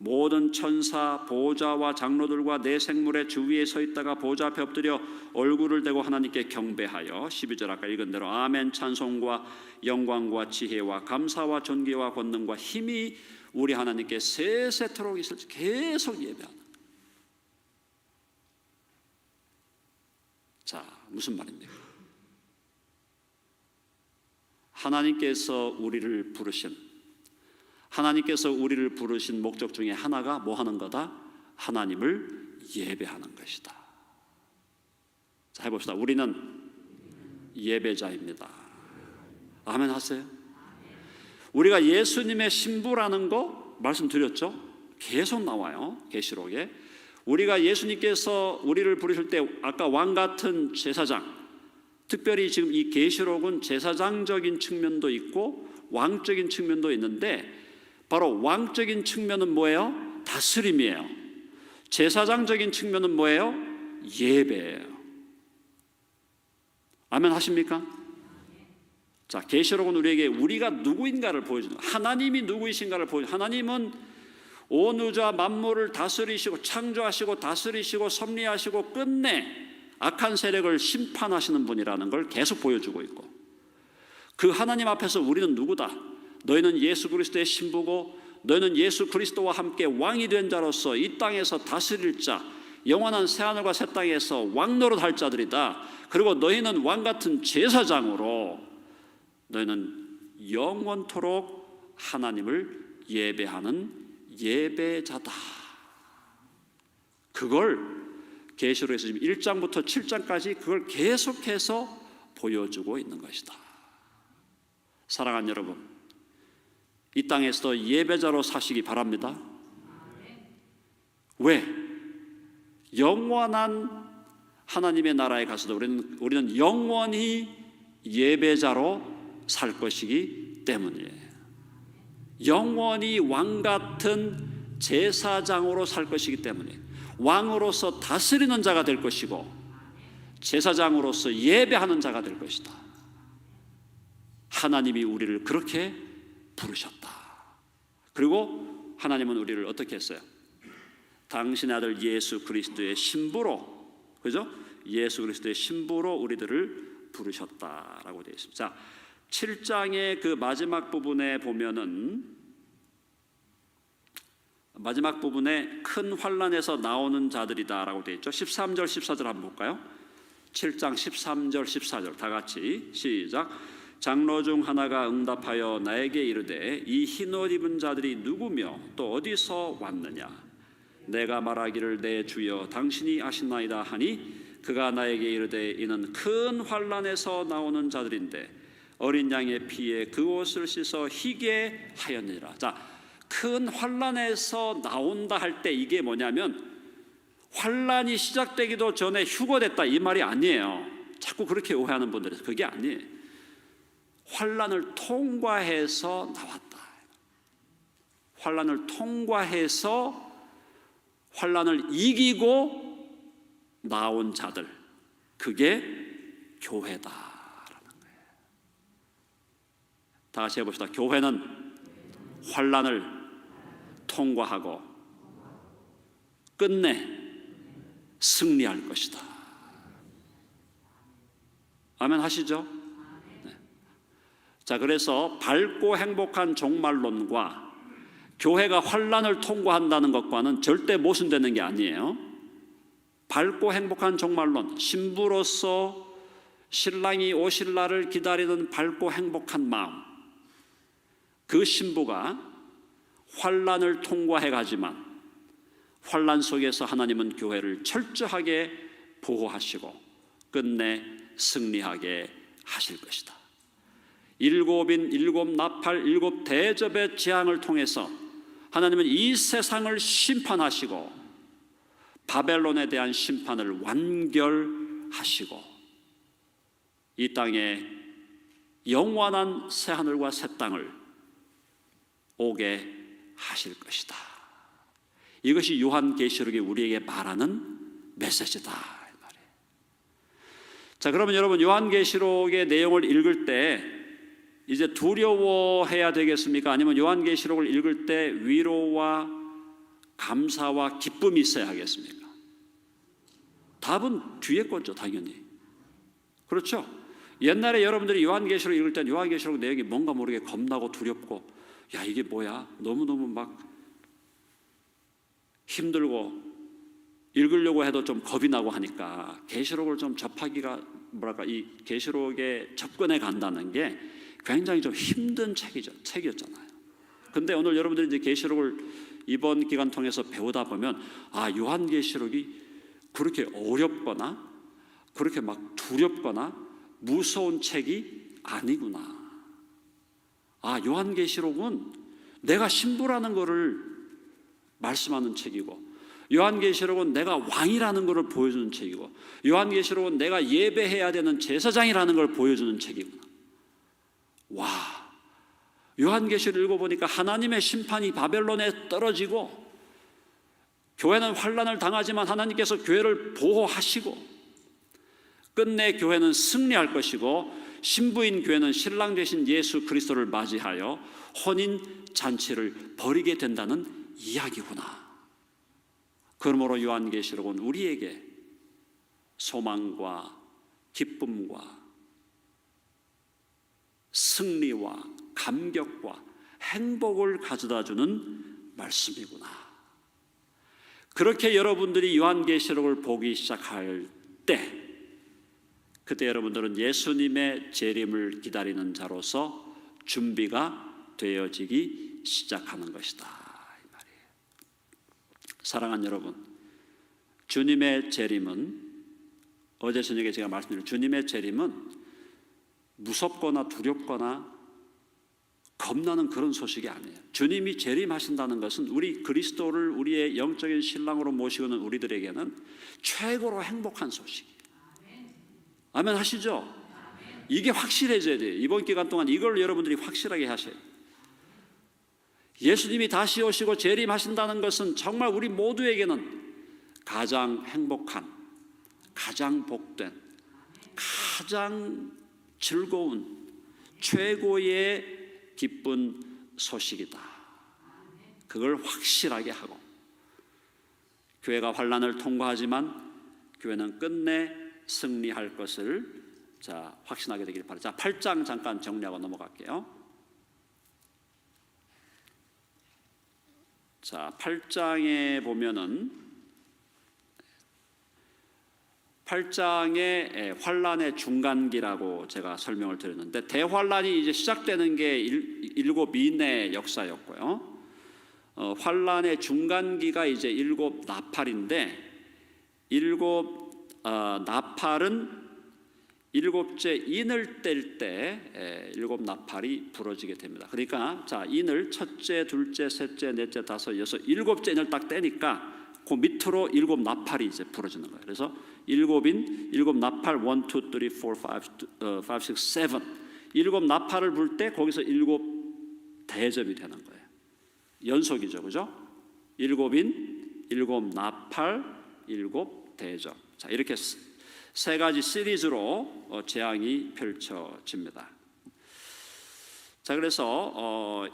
모든 천사, 보호자와 장로들과 내 생물의 주위에 서 있다가 보호자 앞에 엎드려 얼굴을 대고 하나님께 경배하여 12절 아까 읽은 대로 아멘 찬송과 영광과 지혜와 감사와 존귀와 권능과 힘이 우리 하나님께 세세토록 있을지 계속 예배하는. 자, 무슨 말입니까? 하나님께서 우리를 부르신 목적 중에 하나가 뭐 하는 거다? 하나님을 예배하는 것이다. 자, 해봅시다. 우리는 예배자입니다. 아멘 하세요. 우리가 예수님의 신부라는 거 말씀드렸죠? 계속 나와요, 계시록에. 우리가 예수님께서 우리를 부르실 때 아까 왕 같은 제사장, 특별히 지금 이 계시록은 제사장적인 측면도 있고 왕적인 측면도 있는데, 바로 왕적인 측면은 뭐예요? 다스림이에요. 제사장적인 측면은 뭐예요? 예배예요. 아멘 하십니까? 자, 계시록은 우리에게 우리가 누구인가를 보여주는, 하나님이 누구이신가를 보여주는, 하나님은 온 우주와 만물을 다스리시고 창조하시고 다스리시고 섭리하시고 끝내 악한 세력을 심판하시는 분이라는 걸 계속 보여주고 있고, 그 하나님 앞에서 우리는 누구다? 너희는 예수 그리스도의 신부고 너희는 예수 그리스도와 함께 왕이 된 자로서 이 땅에서 다스릴 자, 영원한 새하늘과 새 땅에서 왕노릇 할 자들이다. 그리고 너희는 왕 같은 제사장으로 너희는 영원토록 하나님을 예배하는 예배자다. 그걸 계시록에서 지금 1장부터 7장까지 그걸 계속해서 보여주고 있는 것이다. 사랑하는 여러분, 이 땅에서도 예배자로 사시기 바랍니다. 왜? 영원한 하나님의 나라에 가서도 우리는 영원히 예배자로 살 것이기 때문이에요. 영원히 왕 같은 제사장으로 살 것이기 때문에 왕으로서 다스리는 자가 될 것이고 제사장으로서 예배하는 자가 될 것이다. 하나님이 우리를 그렇게 부르셨다. 그리고 하나님은 우리를 어떻게 했어요? 당신의 아들 예수 그리스도의 신부로, 그죠? 예수 그리스도의 신부로 우리들을 부르셨다라고 되어 있습니다. 자, 7장의 그 마지막 부분에 보면은 마지막 부분에 큰 환난에서 나오는 자들이다라고 되어 있죠. 13절 14절 한번 볼까요? 7장 13절 14절 다 같이 시작. 장로 중 하나가 응답하여 나에게 이르되 이 흰옷 입은 자들이 누구며 또 어디서 왔느냐? 내가 말하기를 내 주여 당신이 아시나이다 하니 그가 나에게 이르되 이는 큰 환난에서 나오는 자들인데 어린 양의 피에 그 옷을 씻어 희게 하였느니라. 자, 큰 환난에서 나온다 할 때 이게 뭐냐면 환난이 시작되기도 전에 휴거됐다 이 말이 아니에요. 자꾸 그렇게 오해하는 분들이 그게 아니에요. 환난을 통과해서 나왔다. 환난을 통과해서 환난을 이기고 나온 자들, 그게 교회다라는 거예요. 다 같이 해봅시다. 교회는 환난을 통과하고 끝내 승리할 것이다. 아멘 하시죠? 자, 그래서 밝고 행복한 종말론과 교회가 환난을 통과한다는 것과는 절대 모순되는 게 아니에요. 밝고 행복한 종말론, 신부로서 신랑이 오실 날을 기다리는 밝고 행복한 마음, 그 신부가 환난을 통과해 가지만 환난 속에서 하나님은 교회를 철저하게 보호하시고 끝내 승리하게 하실 것이다. 일곱인 일곱 나팔 일곱 대접의 재앙을 통해서 하나님은 이 세상을 심판하시고 바벨론에 대한 심판을 완결하시고 이 땅에 영원한 새하늘과 새 땅을 오게 하실 것이다. 이것이 요한계시록이 우리에게 말하는 메시지다 이 말이에요. 자, 그러면 여러분 요한계시록의 내용을 읽을 때 이제 두려워해야 되겠습니까? 아니면 요한계시록을 읽을 때 위로와 감사와 기쁨이 있어야 하겠습니까? 답은 뒤에 거죠, 당연히. 그렇죠? 옛날에 여러분들이 요한계시록 읽을 때 요한계시록 내용이 뭔가 모르게 겁나고 두렵고, 야, 이게 뭐야? 너무너무 막 힘들고 읽으려고 해도 좀 겁이 나고 하니까 계시록을 좀 접하기가 이 계시록에 접근해 간다는 게 굉장히 좀 힘든 책이었잖아요. 근데 오늘 여러분들이 이제 계시록을 이번 기간 통해서 배우다 보면, 요한계시록이 그렇게 어렵거나 그렇게 막 두렵거나 무서운 책이 아니구나. 요한계시록은 내가 신부라는 것을 말씀하는 책이고, 요한계시록은 내가 왕이라는 것을 보여주는 책이고, 요한계시록은 내가 예배해야 되는 제사장이라는 걸 보여주는 책이구나. 와, 요한계시록을 읽어보니까 하나님의 심판이 바벨론에 떨어지고, 교회는 환난을 당하지만 하나님께서 교회를 보호하시고, 끝내 교회는 승리할 것이고, 신부인 교회는 신랑 되신 예수 그리스도를 맞이하여 혼인 잔치를 벌이게 된다는 이야기구나. 그러므로 요한계시록은 우리에게 소망과 기쁨과 승리와 감격과 행복을 가져다주는 말씀이구나. 그렇게 여러분들이 요한계시록을 보기 시작할 때, 그때 여러분들은 예수님의 재림을 기다리는 자로서 준비가 되어지기 시작하는 것이다, 이 말이에요. 사랑하는 여러분, 주님의 재림은, 어제 저녁에 제가 말씀드린 주님의 재림은 무섭거나 두렵거나 겁나는 그런 소식이 아니에요. 주님이 재림하신다는 것은 우리 그리스도를 우리의 영적인 신랑으로 모시고는 우리들에게는 최고로 행복한 소식이에요. 아멘 하시죠? 이게 확실해져야 돼요. 이번 기간 동안 이걸 여러분들이 확실하게 하셔야 돼요. 예수님이 다시 오시고 재림하신다는 것은 정말 우리 모두에게는 가장 행복한, 가장 복된, 가장 즐거운, 최고의 기쁜 소식이다. 그걸 확실하게 하고, 교회가 환난을 통과하지만 교회는 끝내 승리할 것을 확신하게 되길 바랍니다. 8장 잠깐 정리하고 넘어갈게요. 8장에 보면은 8장의 환란의 중간기라고 제가 설명을 드렸는데, 대환란이 이제 시작되는 게 일곱 인의 역사였고요. 환란의 중간기가 이제 일곱 나팔인데, 일곱 나팔은 일곱째 인을 뗄 때 일곱 나팔이 부러지게 됩니다. 그러니까 인을 첫째, 둘째, 셋째, 넷째, 다섯, 여섯, 일곱째 인을 딱 떼니까 그 밑으로 일곱 나팔이 이제 부러지는 거예요. 그래서 일곱인, 일곱 나팔 1, 2, 3, 4, 5, 6, 7 일곱 나팔을 불 때 거기서 일곱 대접이 되는 거예요. 연속이죠, 그죠? 일곱인, 일곱 나팔, 일곱 대접. 이렇게 세 가지 시리즈로 재앙이 펼쳐집니다. 그래서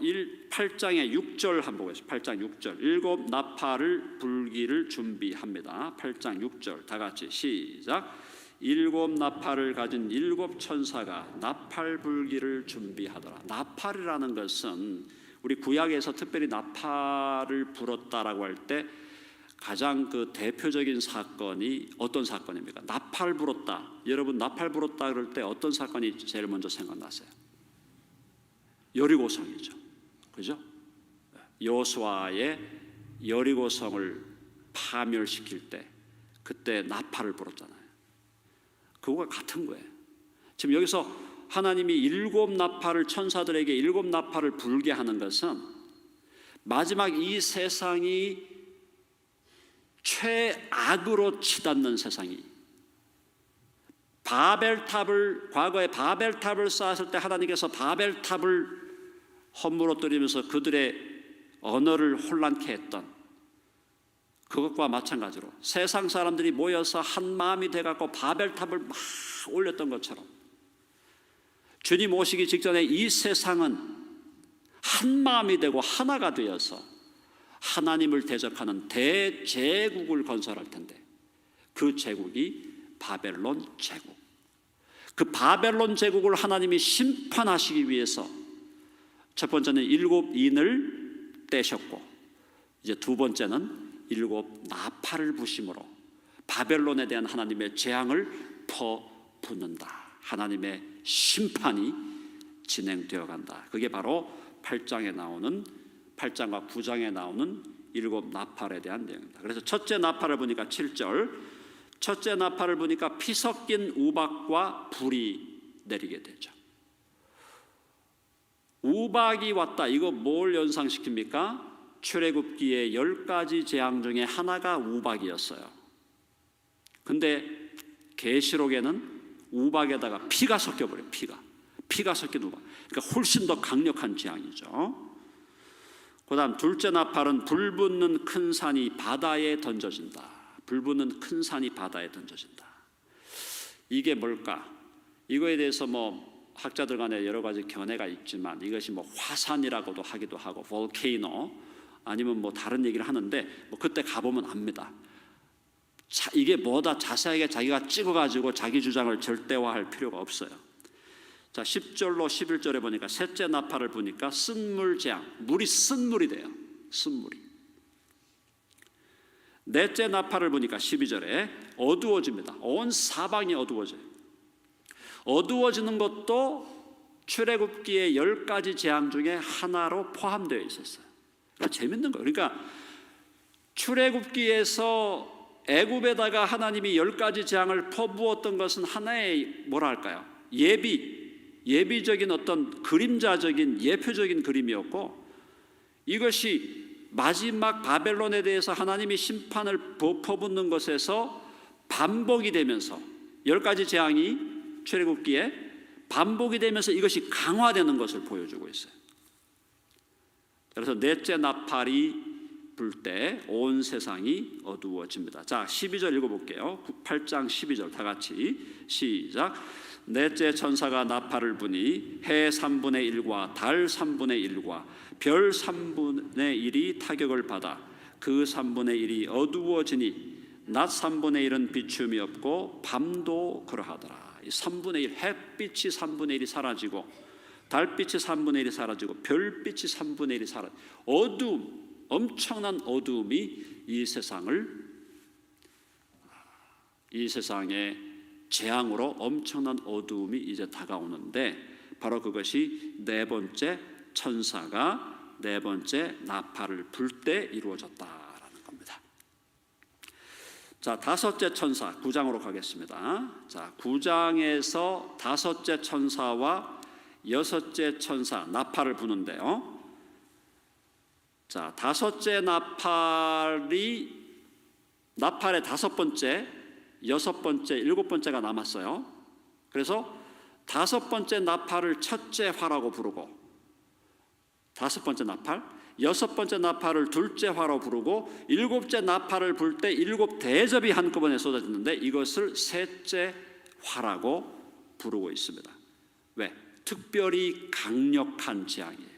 8장의 6절 한번 보겠습니다. 8장 6절, 일곱 나팔을 불기를 준비합니다. 8장 6절 다 같이 시작. 일곱 나팔을 가진 일곱 천사가 나팔 불기를 준비하더라. 나팔이라는 것은 우리 구약에서 특별히 나팔을 불었다라고 할 때 가장 그 대표적인 사건이 어떤 사건입니까? 나팔 불었다. 여러분 나팔 불었다 그럴 때 어떤 사건이 제일 먼저 생각나세요? 여리고성이죠. 그죠? 여호수아의 여리고성을 파멸시킬 때 그때 나팔을 불었잖아요. 그거와 같은 거예요. 지금 여기서 하나님이 일곱 나팔을 천사들에게 일곱 나팔을 불게 하는 것은 마지막 이 세상이 최악으로 치닫는 세상이, 바벨탑을, 과거에 바벨탑을 쌓았을 때 하나님께서 바벨탑을 허물어뜨리면서 그들의 언어를 혼란케 했던 그것과 마찬가지로 세상 사람들이 모여서 한 마음이 돼갖고 바벨탑을 막 올렸던 것처럼 주님 오시기 직전에 이 세상은 한 마음이 되고 하나가 되어서 하나님을 대적하는 대제국을 건설할 텐데 그 제국이 바벨론 제국. 그 바벨론 제국을 하나님이 심판하시기 위해서 첫 번째는 7인을 떼셨고 이제 두 번째는 7 나팔을 부심으로 바벨론에 대한 하나님의 재앙을 퍼붓는다. 하나님의 심판이 진행되어 간다. 그게 바로 8장에 나오는 8장과 9장에 나오는 7 나팔에 대한 내용입니다. 그래서 첫째 나팔을 보니까 7절, 첫째 나팔을 보니까 피 섞인 우박과 불이 내리게 되죠. 우박이 왔다. 이거 뭘 연상시킵니까? 출애굽기의 10가지 재앙 중에 하나가 우박이었어요. 근데 계시록에는 우박에다가 피가 섞여버려요. 피가 섞인 우박. 그러니까 훨씬 더 강력한 재앙이죠. 그 다음 둘째 나팔은 불 붙는 큰 산이 바다에 던져진다. 불 붙는 큰 산이 바다에 던져진다. 이게 뭘까? 이거에 대해서 학자들 간에 여러 가지 견해가 있지만 이것이 화산이라고도 하기도 하고 볼케이노 아니면 다른 얘기를 하는데 그때 가보면 압니다. 이게 뭐다 자세하게 자기가 찍어가지고 자기 주장을 절대화할 필요가 없어요. 자 10절로 11절에 보니까 셋째 나팔을 보니까 쓴물 재앙, 물이 쓴물이 돼요. 쓴물이. 넷째 나팔을 보니까 12절에 어두워집니다. 온 사방이 어두워져요. 어두워지는 것도 출애굽기의 10가지 재앙 중에 하나로 포함되어 있었어요. 그러니까 재밌는 거예요. 그러니까 출애굽기에서 애굽에다가 하나님이 10가지 재앙을 퍼부었던 것은 하나의 뭐랄까요? 예비적인 어떤 그림자적인 예표적인 그림이었고 이것이 마지막 바벨론에 대해서 하나님이 심판을 퍼붓는 것에서 반복이 되면서 10가지 재앙이 출애굽기에 반복이 되면서 이것이 강화되는 것을 보여주고 있어요. 그래서 넷째 나팔이 불 때 온 세상이 어두워집니다. 자 12절 읽어볼게요. 8장 12절 다 같이 시작. 넷째 천사가 나팔을 부니 해 3분의 1과 달 3분의 1과 별 3분의 1이 타격을 받아 그 3분의 1이 어두워지니 낮 3분의 1은 비춤이 없고 밤도 그러하더라. 이 3분의 1 햇빛이 3분의 1이 사라지고 달빛이 3분의 1이 사라지고 별빛이 3분의 1이 사라지고 어두움, 엄청난 어두움이 이 세상의 재앙으로 엄청난 어두움이 이제 다가오는데 바로 그것이 네 번째 천사가 네 번째 나팔을 불 때 이루어졌다라는 겁니다. 자, 다섯째 천사 9장으로 가겠습니다. 자, 9장에서 다섯째 천사와 여섯째 천사 나팔을 부는데요. 자, 다섯째 나팔의 다섯 번째, 여섯 번째, 일곱 번째가 남았어요. 그래서 다섯 번째 나팔을 첫째 화라고 부르고 다섯 번째 나팔, 여섯 번째 나팔을 둘째 화로 부르고 일곱째 나팔을 불 때 일곱 대접이 한꺼번에 쏟아지는데 이것을 셋째 화라고 부르고 있습니다. 왜? 특별히 강력한 재앙이에요.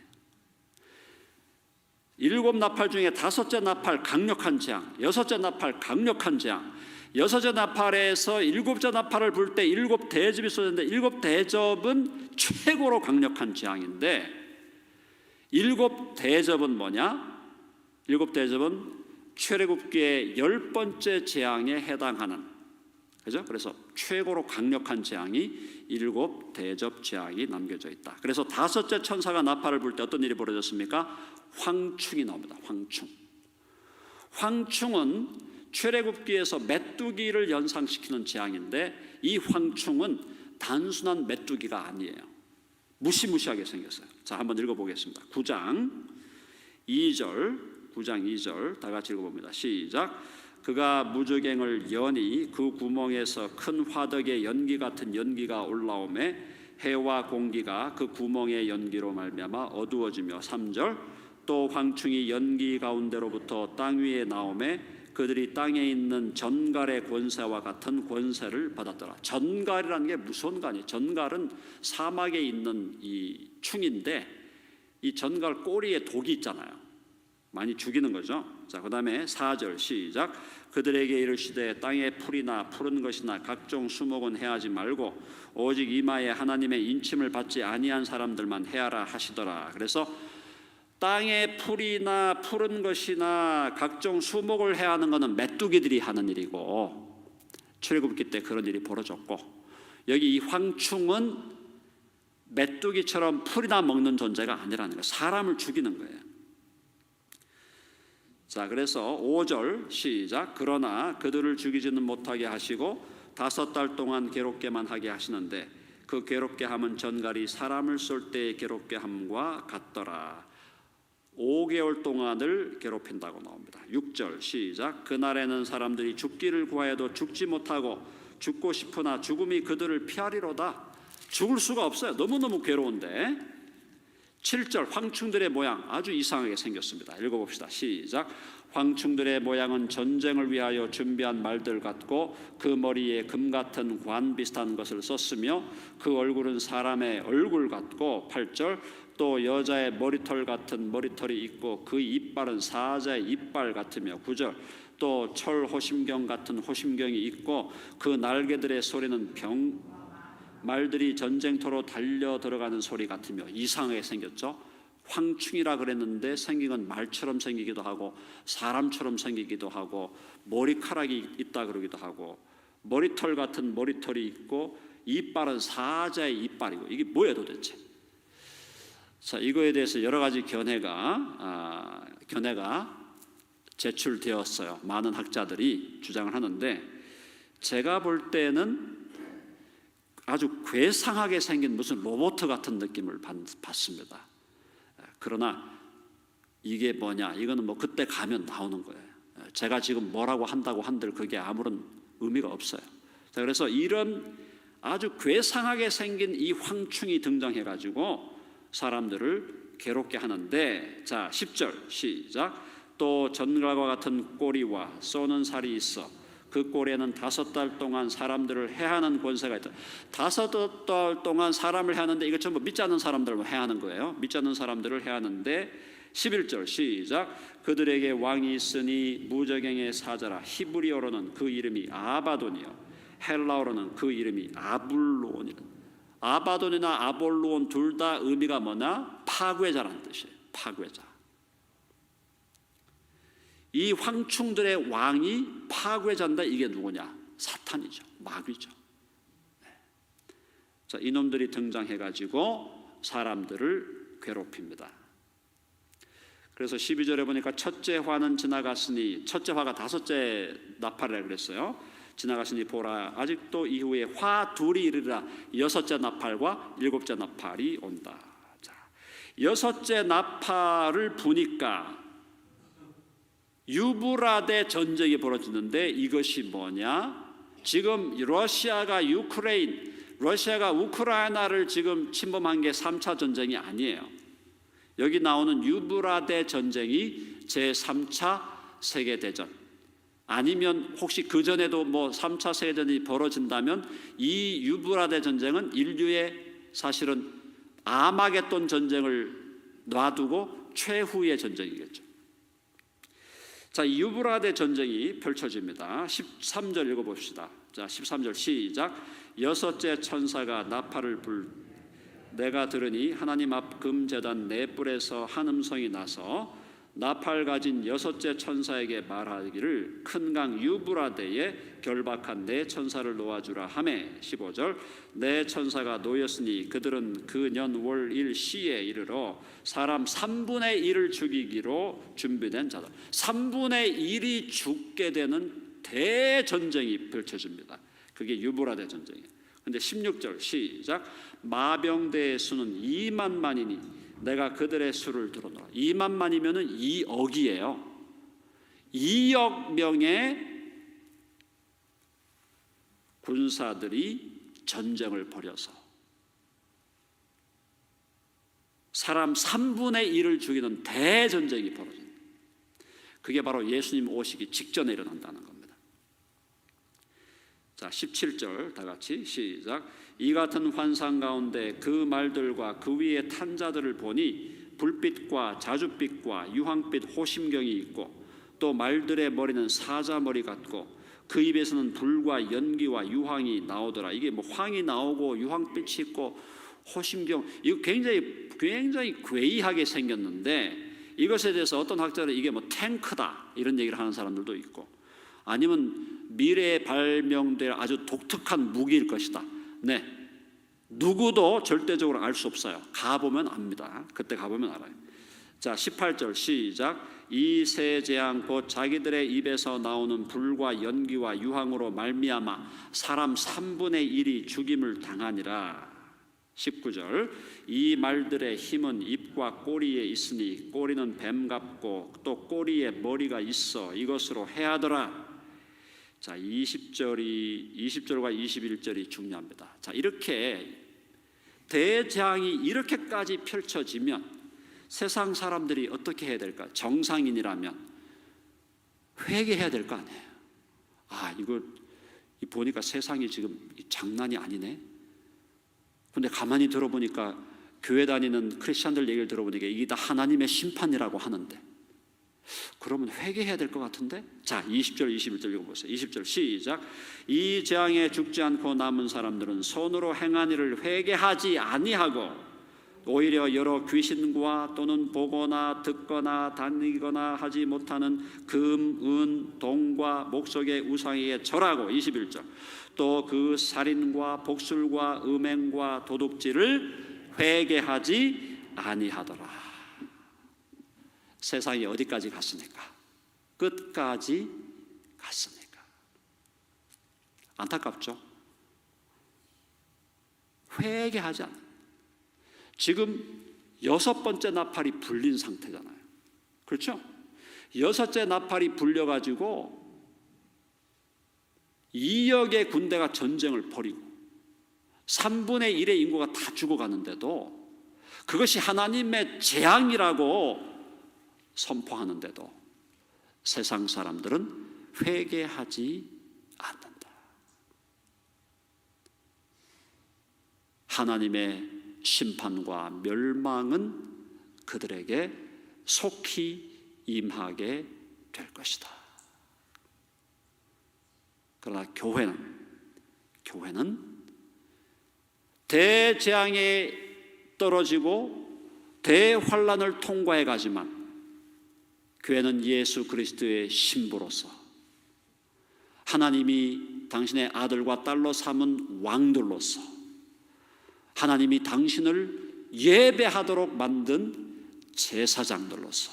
일곱 나팔 중에 다섯째 나팔 강력한 재앙, 여섯째 나팔 강력한 재앙, 여섯째 나팔에서 일곱째 나팔을 불 때 일곱 대접이 쏟아지는데 일곱 대접은 최고로 강력한 재앙인데 일곱 대접은 뭐냐? 일곱 대접은 출애굽기의 10번째 재앙에 해당하는, 그죠? 그래서 최고로 강력한 재앙이 일곱 대접 재앙이 남겨져 있다. 그래서 다섯째 천사가 나팔을 불 때 어떤 일이 벌어졌습니까? 황충이 나옵니다. 황충은 출애굽기에서 메뚜기를 연상시키는 재앙인데 이 황충은 단순한 메뚜기가 아니에요. 무시무시하게 생겼어요. 자, 한번 읽어보겠습니다. 9장 2절 다 같이 읽어봅니다. 시작. 그가 무저갱을 여니 그 구멍에서 큰 화덕의 연기 같은 연기가 올라오매 해와 공기가 그 구멍의 연기로 말미암아 어두워지며 3절 또 황충이 연기 가운데로부터 땅 위에 나오매 그들이 땅에 있는 전갈의 권세와 같은 권세를 받았더라. 전갈이라는 게 무서운 거 아니에요. 전갈은 사막에 있는 이 충인데 이 전갈 꼬리에 독이 있잖아요. 많이 죽이는 거죠. 자, 그다음에 4절 시작. 그들에게 이르시되 땅의 풀이나 푸른 것이나 각종 수목은 해하지 말고 오직 이마에 하나님의 인침을 받지 아니한 사람들만 해하라 하시더라. 그래서 땅의 풀이나 푸른 것이나 각종 수목을 해하는 것은 메뚜기들이 하는 일이고, 출애굽기 때 그런 일이 벌어졌고, 여기 이 황충은 메뚜기처럼 풀이나 먹는 존재가 아니라는 거예요. 사람을 죽이는 거예요. 자, 그래서 5절 시작. 그러나 그들을 죽이지는 못하게 하시고 5달 동안 괴롭게만 하게 하시는데 그 괴롭게 함은 전갈이 사람을 쏠 때의 괴롭게 함과 같더라. 5개월 동안을 괴롭힌다고 나옵니다. 6절 시작. 그날에는 사람들이 죽기를 구하여도 죽지 못하고 죽고 싶으나 죽음이 그들을 피하리로다. 죽을 수가 없어요. 너무너무 괴로운데. 7절 황충들의 모양 아주 이상하게 생겼습니다. 읽어봅시다. 시작. 황충들의 모양은 전쟁을 위하여 준비한 말들 같고 그 머리에 금 같은 관 비슷한 것을 썼으며 그 얼굴은 사람의 얼굴 같고, 8절 또 여자의 머리털 같은 머리털이 있고 그 이빨은 사자의 이빨 같으며, 9절 또 철 호심경 같은 호심경이 있고 그 날개들의 소리는 말들이 전쟁터로 달려 들어가는 소리 같으며. 이상하게 생겼죠. 황충이라 그랬는데 생긴 건 말처럼 생기기도 하고 사람처럼 생기기도 하고 머리카락이 있다 그러기도 하고 머리털 같은 머리털이 있고 이빨은 사자의 이빨이고, 이게 뭐예요 도대체? 자, 이거에 대해서 여러 가지 견해가 제출되었어요. 많은 학자들이 주장을 하는데 제가 볼 때는 아주 괴상하게 생긴 무슨 로봇 같은 느낌을 받습니다. 그러나 이게 뭐냐? 이거는 뭐 그때 가면 나오는 거예요. 제가 지금 뭐라고 한다고 한들 그게 아무런 의미가 없어요. 자, 그래서 이런 아주 괴상하게 생긴 이 황충이 등장해가지고 사람들을 괴롭게 하는데, 자 10절 시작. 또 전갈과 같은 꼬리와 쏘는 살이 있어 그 꼴에는 5달 동안 사람들을 해하는 권세가 있다. 5달 동안 사람을 해하는데 이거 전부 믿지 않는 사람들을 해하는 거예요. 믿지 않는 사람들을 해하는데 11절 시작. 그들에게 왕이 있으니 무저갱의 사자라. 히브리어로는 그 이름이 아바돈이요 헬라어로는 그 이름이 아볼로온이라. 아바돈이나 아볼로온 둘 다 의미가 뭐냐? 파괴자라는 뜻이에요. 파괴자. 이 황충들의 왕이 파괴자인데 이게 누구냐? 사탄이죠. 마귀죠. 자, 이놈들이 등장해가지고 사람들을 괴롭힙니다. 그래서 12절에 보니까 첫째 화는 지나갔으니, 첫째 화가 5째 나팔이라고 그랬어요. 지나갔으니 보라 아직도 이후에 화 둘이 이르리라. 6째 나팔과 7째 나팔이 온다. 자, 6째 나팔을 부니까 유브라데 전쟁이 벌어지는데 이것이 뭐냐? 지금 러시아가 우크라이나를 지금 침범한 게 3차 전쟁이 아니에요. 여기 나오는 유브라데 전쟁이 제3차 세계대전, 아니면 혹시 그 전에도 뭐 3차 세계대전이 벌어진다면 이 유브라데 전쟁은 인류의 사실은 아마겟돈 전쟁을 놔두고 최후의 전쟁이겠죠. 자, 유브라데 전쟁이 펼쳐집니다. 13절 읽어봅시다. 자, 13절 시작. 6째 천사가 나팔을 내가 들으니 하나님 앞 금제단 네 뿔에서 한 음성이 나서 나팔 가진 6째 천사에게 말하기를 큰 강 유브라데에 결박한 네 천사를 놓아주라 하매. 15절 네 천사가 놓였으니 그들은 그 년 월 일 시에 이르러 사람 3분의 1을 죽이기로 준비된 자들. 3분의 1이 죽게 되는 대전쟁이 펼쳐집니다. 그게 유브라데 전쟁이에요. 근데 16절 시작. 마병대의 수는 2만만이니 내가 그들의 수를 들어놓아. 2만만이면은 2억이에요. 2억 명의 군사들이 전쟁을 벌여서 사람 3분의 1을 죽이는 대전쟁이 벌어집니다. 그게 바로 예수님 오시기 직전에 일어난다는 겁니다. 자, 17절 다 같이 시작. 이 같은 환상 가운데 그 말들과 그 위에 탄 자들을 보니 불빛과 자줏빛과 유황빛 호심경이 있고 또 말들의 머리는 사자머리 같고 그 입에서는 불과 연기와 유황이 나오더라. 이게 뭐 황이 나오고 유황빛이 있고 호심경, 이거 굉장히 괴이하게 생겼는데 이것에 대해서 어떤 학자들은 이게 뭐 탱크다 이런 얘기를 하는 사람들도 있고, 아니면 미래에 발명될 아주 독특한 무기일 것이다. 네, 누구도 절대적으로 알 수 없어요. 가보면 압니다. 그때 가보면 알아요. 자, 18절 시작. 이 세 재앙 곧 자기들의 입에서 나오는 불과 연기와 유황으로 말미암아 사람 3분의 1이 죽임을 당하니라. 19절 이 말들의 힘은 입과 꼬리에 있으니 꼬리는 뱀 같고 또 꼬리에 머리가 있어 이것으로 해하더라. 자, 20절과 21절이 중요합니다. 자, 이렇게 대재앙이 이렇게까지 펼쳐지면 세상 사람들이 어떻게 해야 될까? 정상인이라면 회개해야 될 거 아니에요. 아, 이거 보니까 세상이 지금 장난이 아니네. 근데 가만히 들어보니까 교회 다니는 크리스천들 얘기를 들어보니까 이게 다 하나님의 심판이라고 하는데 그러면 회개해야 될 것 같은데? 자, 20절 21절 읽어보세요. 20절 시작. 이 재앙에 죽지 않고 남은 사람들은 손으로 행한 일을 회개하지 아니하고 오히려 여러 귀신과 또는 보거나 듣거나 다니거나 하지 못하는 금, 은, 동과 목석의 우상에게 절하고 21절 또 그 살인과 복술과 음행과 도둑질을 회개하지 아니하더라. 세상이 어디까지 갔습니까? 끝까지 갔으니까. 안타깝죠? 회개하지 않아요. 지금 6번째 나팔이 불린 상태잖아요. 그렇죠? 6째 나팔이 불려가지고 2억의 군대가 전쟁을 벌이고 3분의 1의 인구가 다 죽어가는데도 그것이 하나님의 재앙이라고 선포하는데도 세상 사람들은 회개하지 않는다. 하나님의 심판과 멸망은 그들에게 속히 임하게 될 것이다. 그러나 교회는 대재앙에 떨어지고 대환란을 통과해 가지만 교회는 예수 그리스도의 신부로서 하나님이 당신의 아들과 딸로 삼은 왕들로서 하나님이 당신을 예배하도록 만든 제사장들로서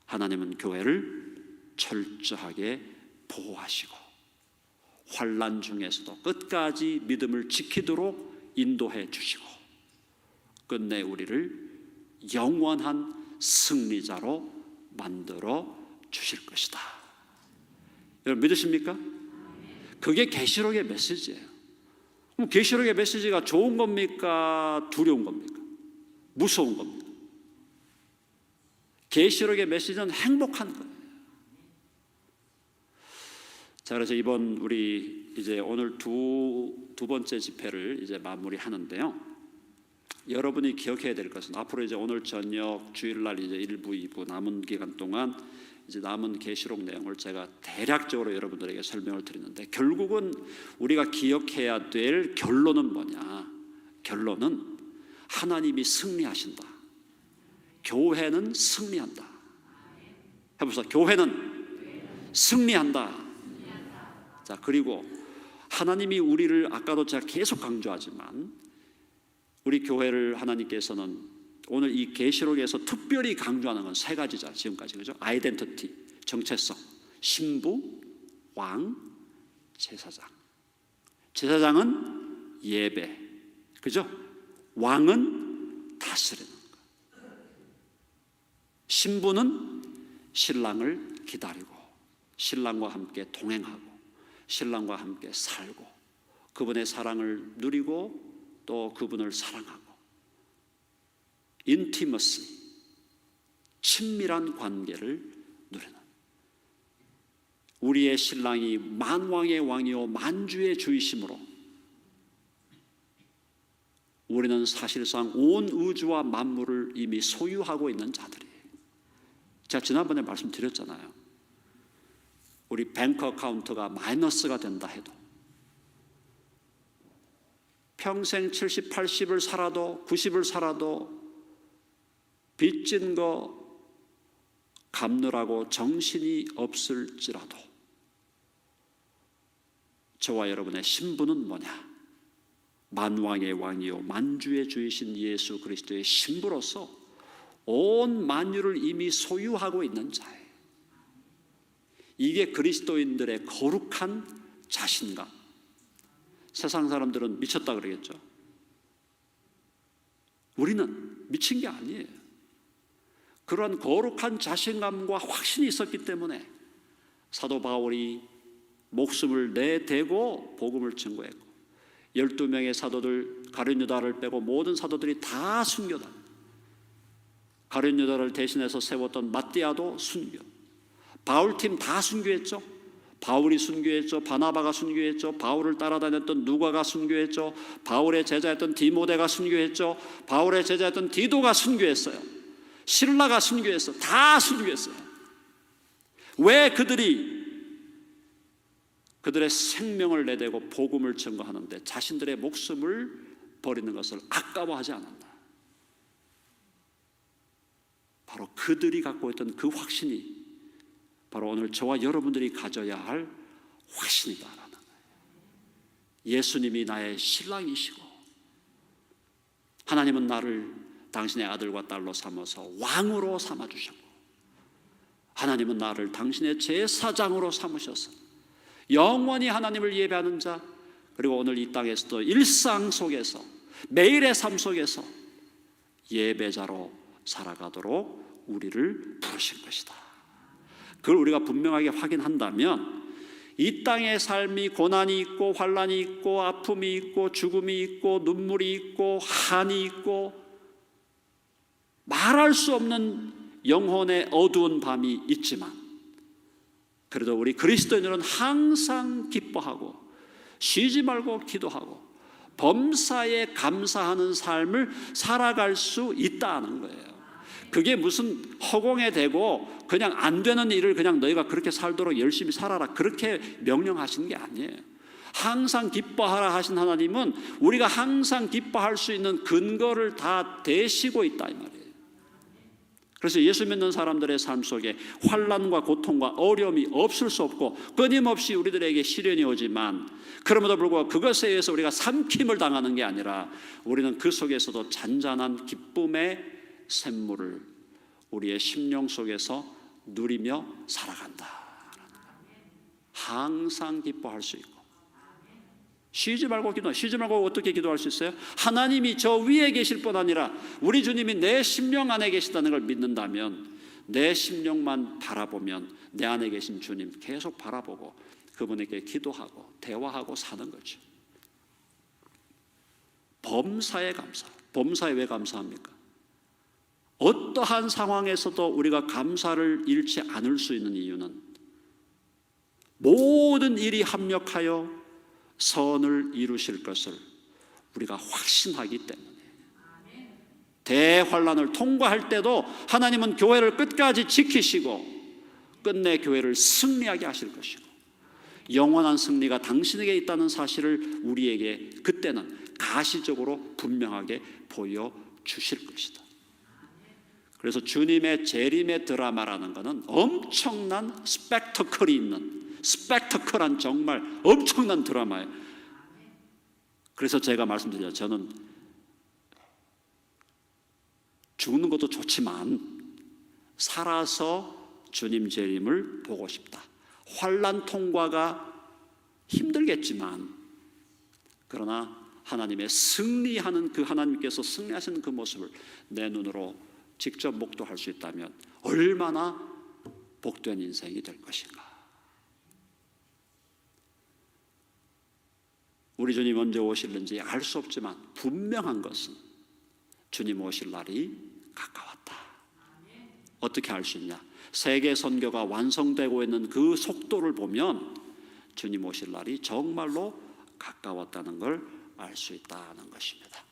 하나님은 교회를 철저하게 보호하시고 환난 중에서도 끝까지 믿음을 지키도록 인도해 주시고 끝내 우리를 영원한 승리자로 만들어 주실 것이다. 여러분 믿으십니까? 그게 계시록의 메시지예요. 그럼 계시록의 메시지가 좋은 겁니까? 두려운 겁니까? 무서운 겁니까? 계시록의 메시지는 행복한 거예요. 자, 그래서 이번 우리 이제 오늘 두 번째 집회를 이제 마무리하는데요. 여러분이 기억해야 될 것은 앞으로 이제 오늘 저녁 주일날 이제 1부, 2부 남은 기간 동안 이제 남은 계시록 내용을 제가 대략적으로 여러분들에게 설명을 드리는데 결국은 우리가 기억해야 될 결론은 뭐냐? 결론은 하나님이 승리하신다. 교회는 승리한다. 해보세요. 교회는 승리한다. 자, 그리고 하나님이 우리를 아까도 제가 계속 강조하지만 우리 교회를 하나님께서는 오늘 이 계시록에서 특별히 강조하는 건 세 가지죠. 지금까지 그죠? 아이덴티티, 정체성, 신부, 왕, 제사장. 제사장은 예배, 그죠? 왕은 다스리는 것. 신부는 신랑을 기다리고 신랑과 함께 동행하고 신랑과 함께 살고 그분의 사랑을 누리고 또 그분을 사랑하고 인티머시, 친밀한 관계를 누리는 우리의 신랑이 만왕의 왕이요 만주의 주이심으로 우리는 사실상 온 우주와 만물을 이미 소유하고 있는 자들이에요. 제가 지난번에 말씀드렸잖아요. 우리 뱅크 어카운트가 마이너스가 된다 해도 평생 70, 80을 살아도 90을 살아도 빚진 거 갚느라고 정신이 없을지라도 저와 여러분의 신분은 뭐냐? 만왕의 왕이요 만주의 주이신 예수 그리스도의 신부로서 온 만유를 이미 소유하고 있는 자예요. 이게 그리스도인들의 거룩한 자신감. 세상 사람들은 미쳤다 그러겠죠. 우리는 미친 게 아니에요. 그런 거룩한 자신감과 확신이 있었기 때문에 사도 바울이 목숨을 내대고 복음을 증거했고 12명의 사도들 가룟 유다를 빼고 모든 사도들이 다 순교다. 가룟 유다를 대신해서 세웠던 마띠아도 순교. 바울팀 다 순교했죠. 바울이 순교했죠. 바나바가 순교했죠. 바울을 따라다녔던 누가가 순교했죠. 바울의 제자였던 디모데가 순교했죠. 바울의 제자였던 디도가 순교했어요. 실라가 순교했어. 다 순교했어요. 왜 그들의 생명을 내대고 복음을 증거하는데 자신들의 목숨을 버리는 것을 아까워하지 않았나? 바로 그들이 갖고 있던 그 확신이 바로 오늘 저와 여러분들이 가져야 할 확신이다라는 거예요. 예수님이 나의 신랑이시고 하나님은 나를 당신의 아들과 딸로 삼아서 왕으로 삼아주셨고 하나님은 나를 당신의 제사장으로 삼으셔서 영원히 하나님을 예배하는 자, 그리고 오늘 이 땅에서도 일상 속에서 매일의 삶 속에서 예배자로 살아가도록 우리를 부르신 것이다. 그걸 우리가 분명하게 확인한다면 이 땅의 삶이 고난이 있고 환난이 있고 아픔이 있고 죽음이 있고 눈물이 있고 한이 있고 말할 수 없는 영혼의 어두운 밤이 있지만 그래도 우리 그리스도인들은 항상 기뻐하고 쉬지 말고 기도하고 범사에 감사하는 삶을 살아갈 수 있다는 거예요. 그게 무슨 허공에 대고 그냥 안 되는 일을 그냥 너희가 그렇게 살도록 열심히 살아라 그렇게 명령하시는 게 아니에요. 항상 기뻐하라 하신 하나님은 우리가 항상 기뻐할 수 있는 근거를 다 대시고 있다 이 말이에요. 그래서 예수 믿는 사람들의 삶 속에 환난과 고통과 어려움이 없을 수 없고 끊임없이 우리들에게 시련이 오지만 그럼에도 불구하고 그것에 의해서 우리가 삼킴을 당하는 게 아니라 우리는 그 속에서도 잔잔한 기쁨의 샘물을 우리의 심령 속에서 누리며 살아간다. 항상 기뻐할 수 있고 쉬지 말고 기도. 쉬지 말고 어떻게 기도할 수 있어요? 하나님이 저 위에 계실 뿐 아니라 우리 주님이 내 심령 안에 계시다는 걸 믿는다면 내 심령만 바라보면 내 안에 계신 주님 계속 바라보고 그분에게 기도하고 대화하고 사는 거죠. 범사에 감사. 범사에 왜 감사합니까? 어떠한 상황에서도 우리가 감사를 잃지 않을 수 있는 이유는 모든 일이 합력하여 선을 이루실 것을 우리가 확신하기 때문에 대환란을 통과할 때도 하나님은 교회를 끝까지 지키시고 끝내 교회를 승리하게 하실 것이고 영원한 승리가 당신에게 있다는 사실을 우리에게 그때는 가시적으로 분명하게 보여주실 것이다. 그래서 주님의 재림의 드라마라는 것은 엄청난 스펙터클이 있는 스펙터클한 정말 엄청난 드라마예요. 그래서 제가 말씀드려요. 저는 죽는 것도 좋지만 살아서 주님 재림을 보고 싶다. 환난 통과가 힘들겠지만 그러나 하나님의 승리하는 그 하나님께서 승리하시는 그 모습을 내 눈으로 직접 목도할 수 있다면 얼마나 복된 인생이 될 것인가. 우리 주님 언제 오실는지 알 수 없지만 분명한 것은 주님 오실 날이 가까웠다. 어떻게 알 수 있냐? 세계 선교가 완성되고 있는 그 속도를 보면 주님 오실 날이 정말로 가까웠다는 걸 알 수 있다는 것입니다.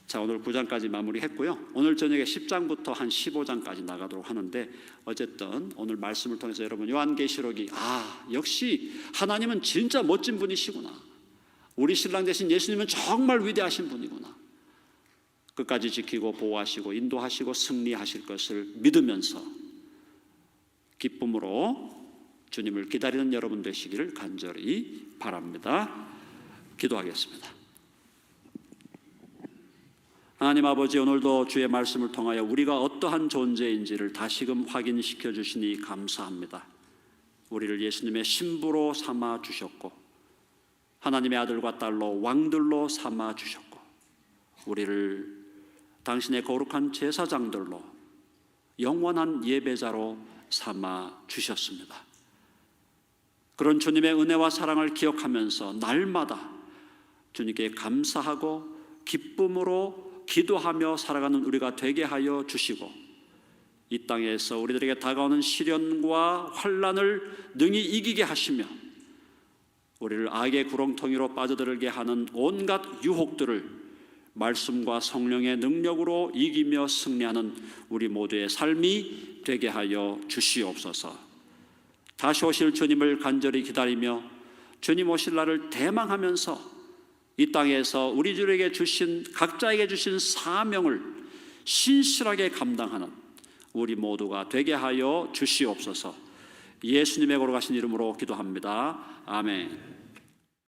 자, 오늘 9장까지 마무리했고요. 오늘 저녁에 10장부터 한 15장까지 나가도록 하는데, 어쨌든 오늘 말씀을 통해서 여러분 요한계시록이 역시 하나님은 진짜 멋진 분이시구나, 우리 신랑 되신 예수님은 정말 위대하신 분이구나, 끝까지 지키고 보호하시고 인도하시고 승리하실 것을 믿으면서 기쁨으로 주님을 기다리는 여러분 되시기를 간절히 바랍니다. 기도하겠습니다. 하나님 아버지, 오늘도 주의 말씀을 통하여 우리가 어떠한 존재인지를 다시금 확인시켜 주시니 감사합니다. 우리를 예수님의 신부로 삼아 주셨고 하나님의 아들과 딸로 왕들로 삼아 주셨고 우리를 당신의 거룩한 제사장들로 영원한 예배자로 삼아 주셨습니다. 그런 주님의 은혜와 사랑을 기억하면서 날마다 주님께 감사하고 기쁨으로 기도하며 살아가는 우리가 되게 하여 주시고, 이 땅에서 우리들에게 다가오는 시련과 환난을 능히 이기게 하시며 우리를 악의 구렁텅이로 빠져들게 하는 온갖 유혹들을 말씀과 성령의 능력으로 이기며 승리하는 우리 모두의 삶이 되게 하여 주시옵소서. 다시 오실 주님을 간절히 기다리며 주님 오실 날을 대망하면서 이 땅에서 우리들에게 주신, 각자에게 주신 사명을 신실하게 감당하는 우리 모두가 되게 하여 주시옵소서. 예수님의 거룩하신 이름으로 기도합니다. 아멘.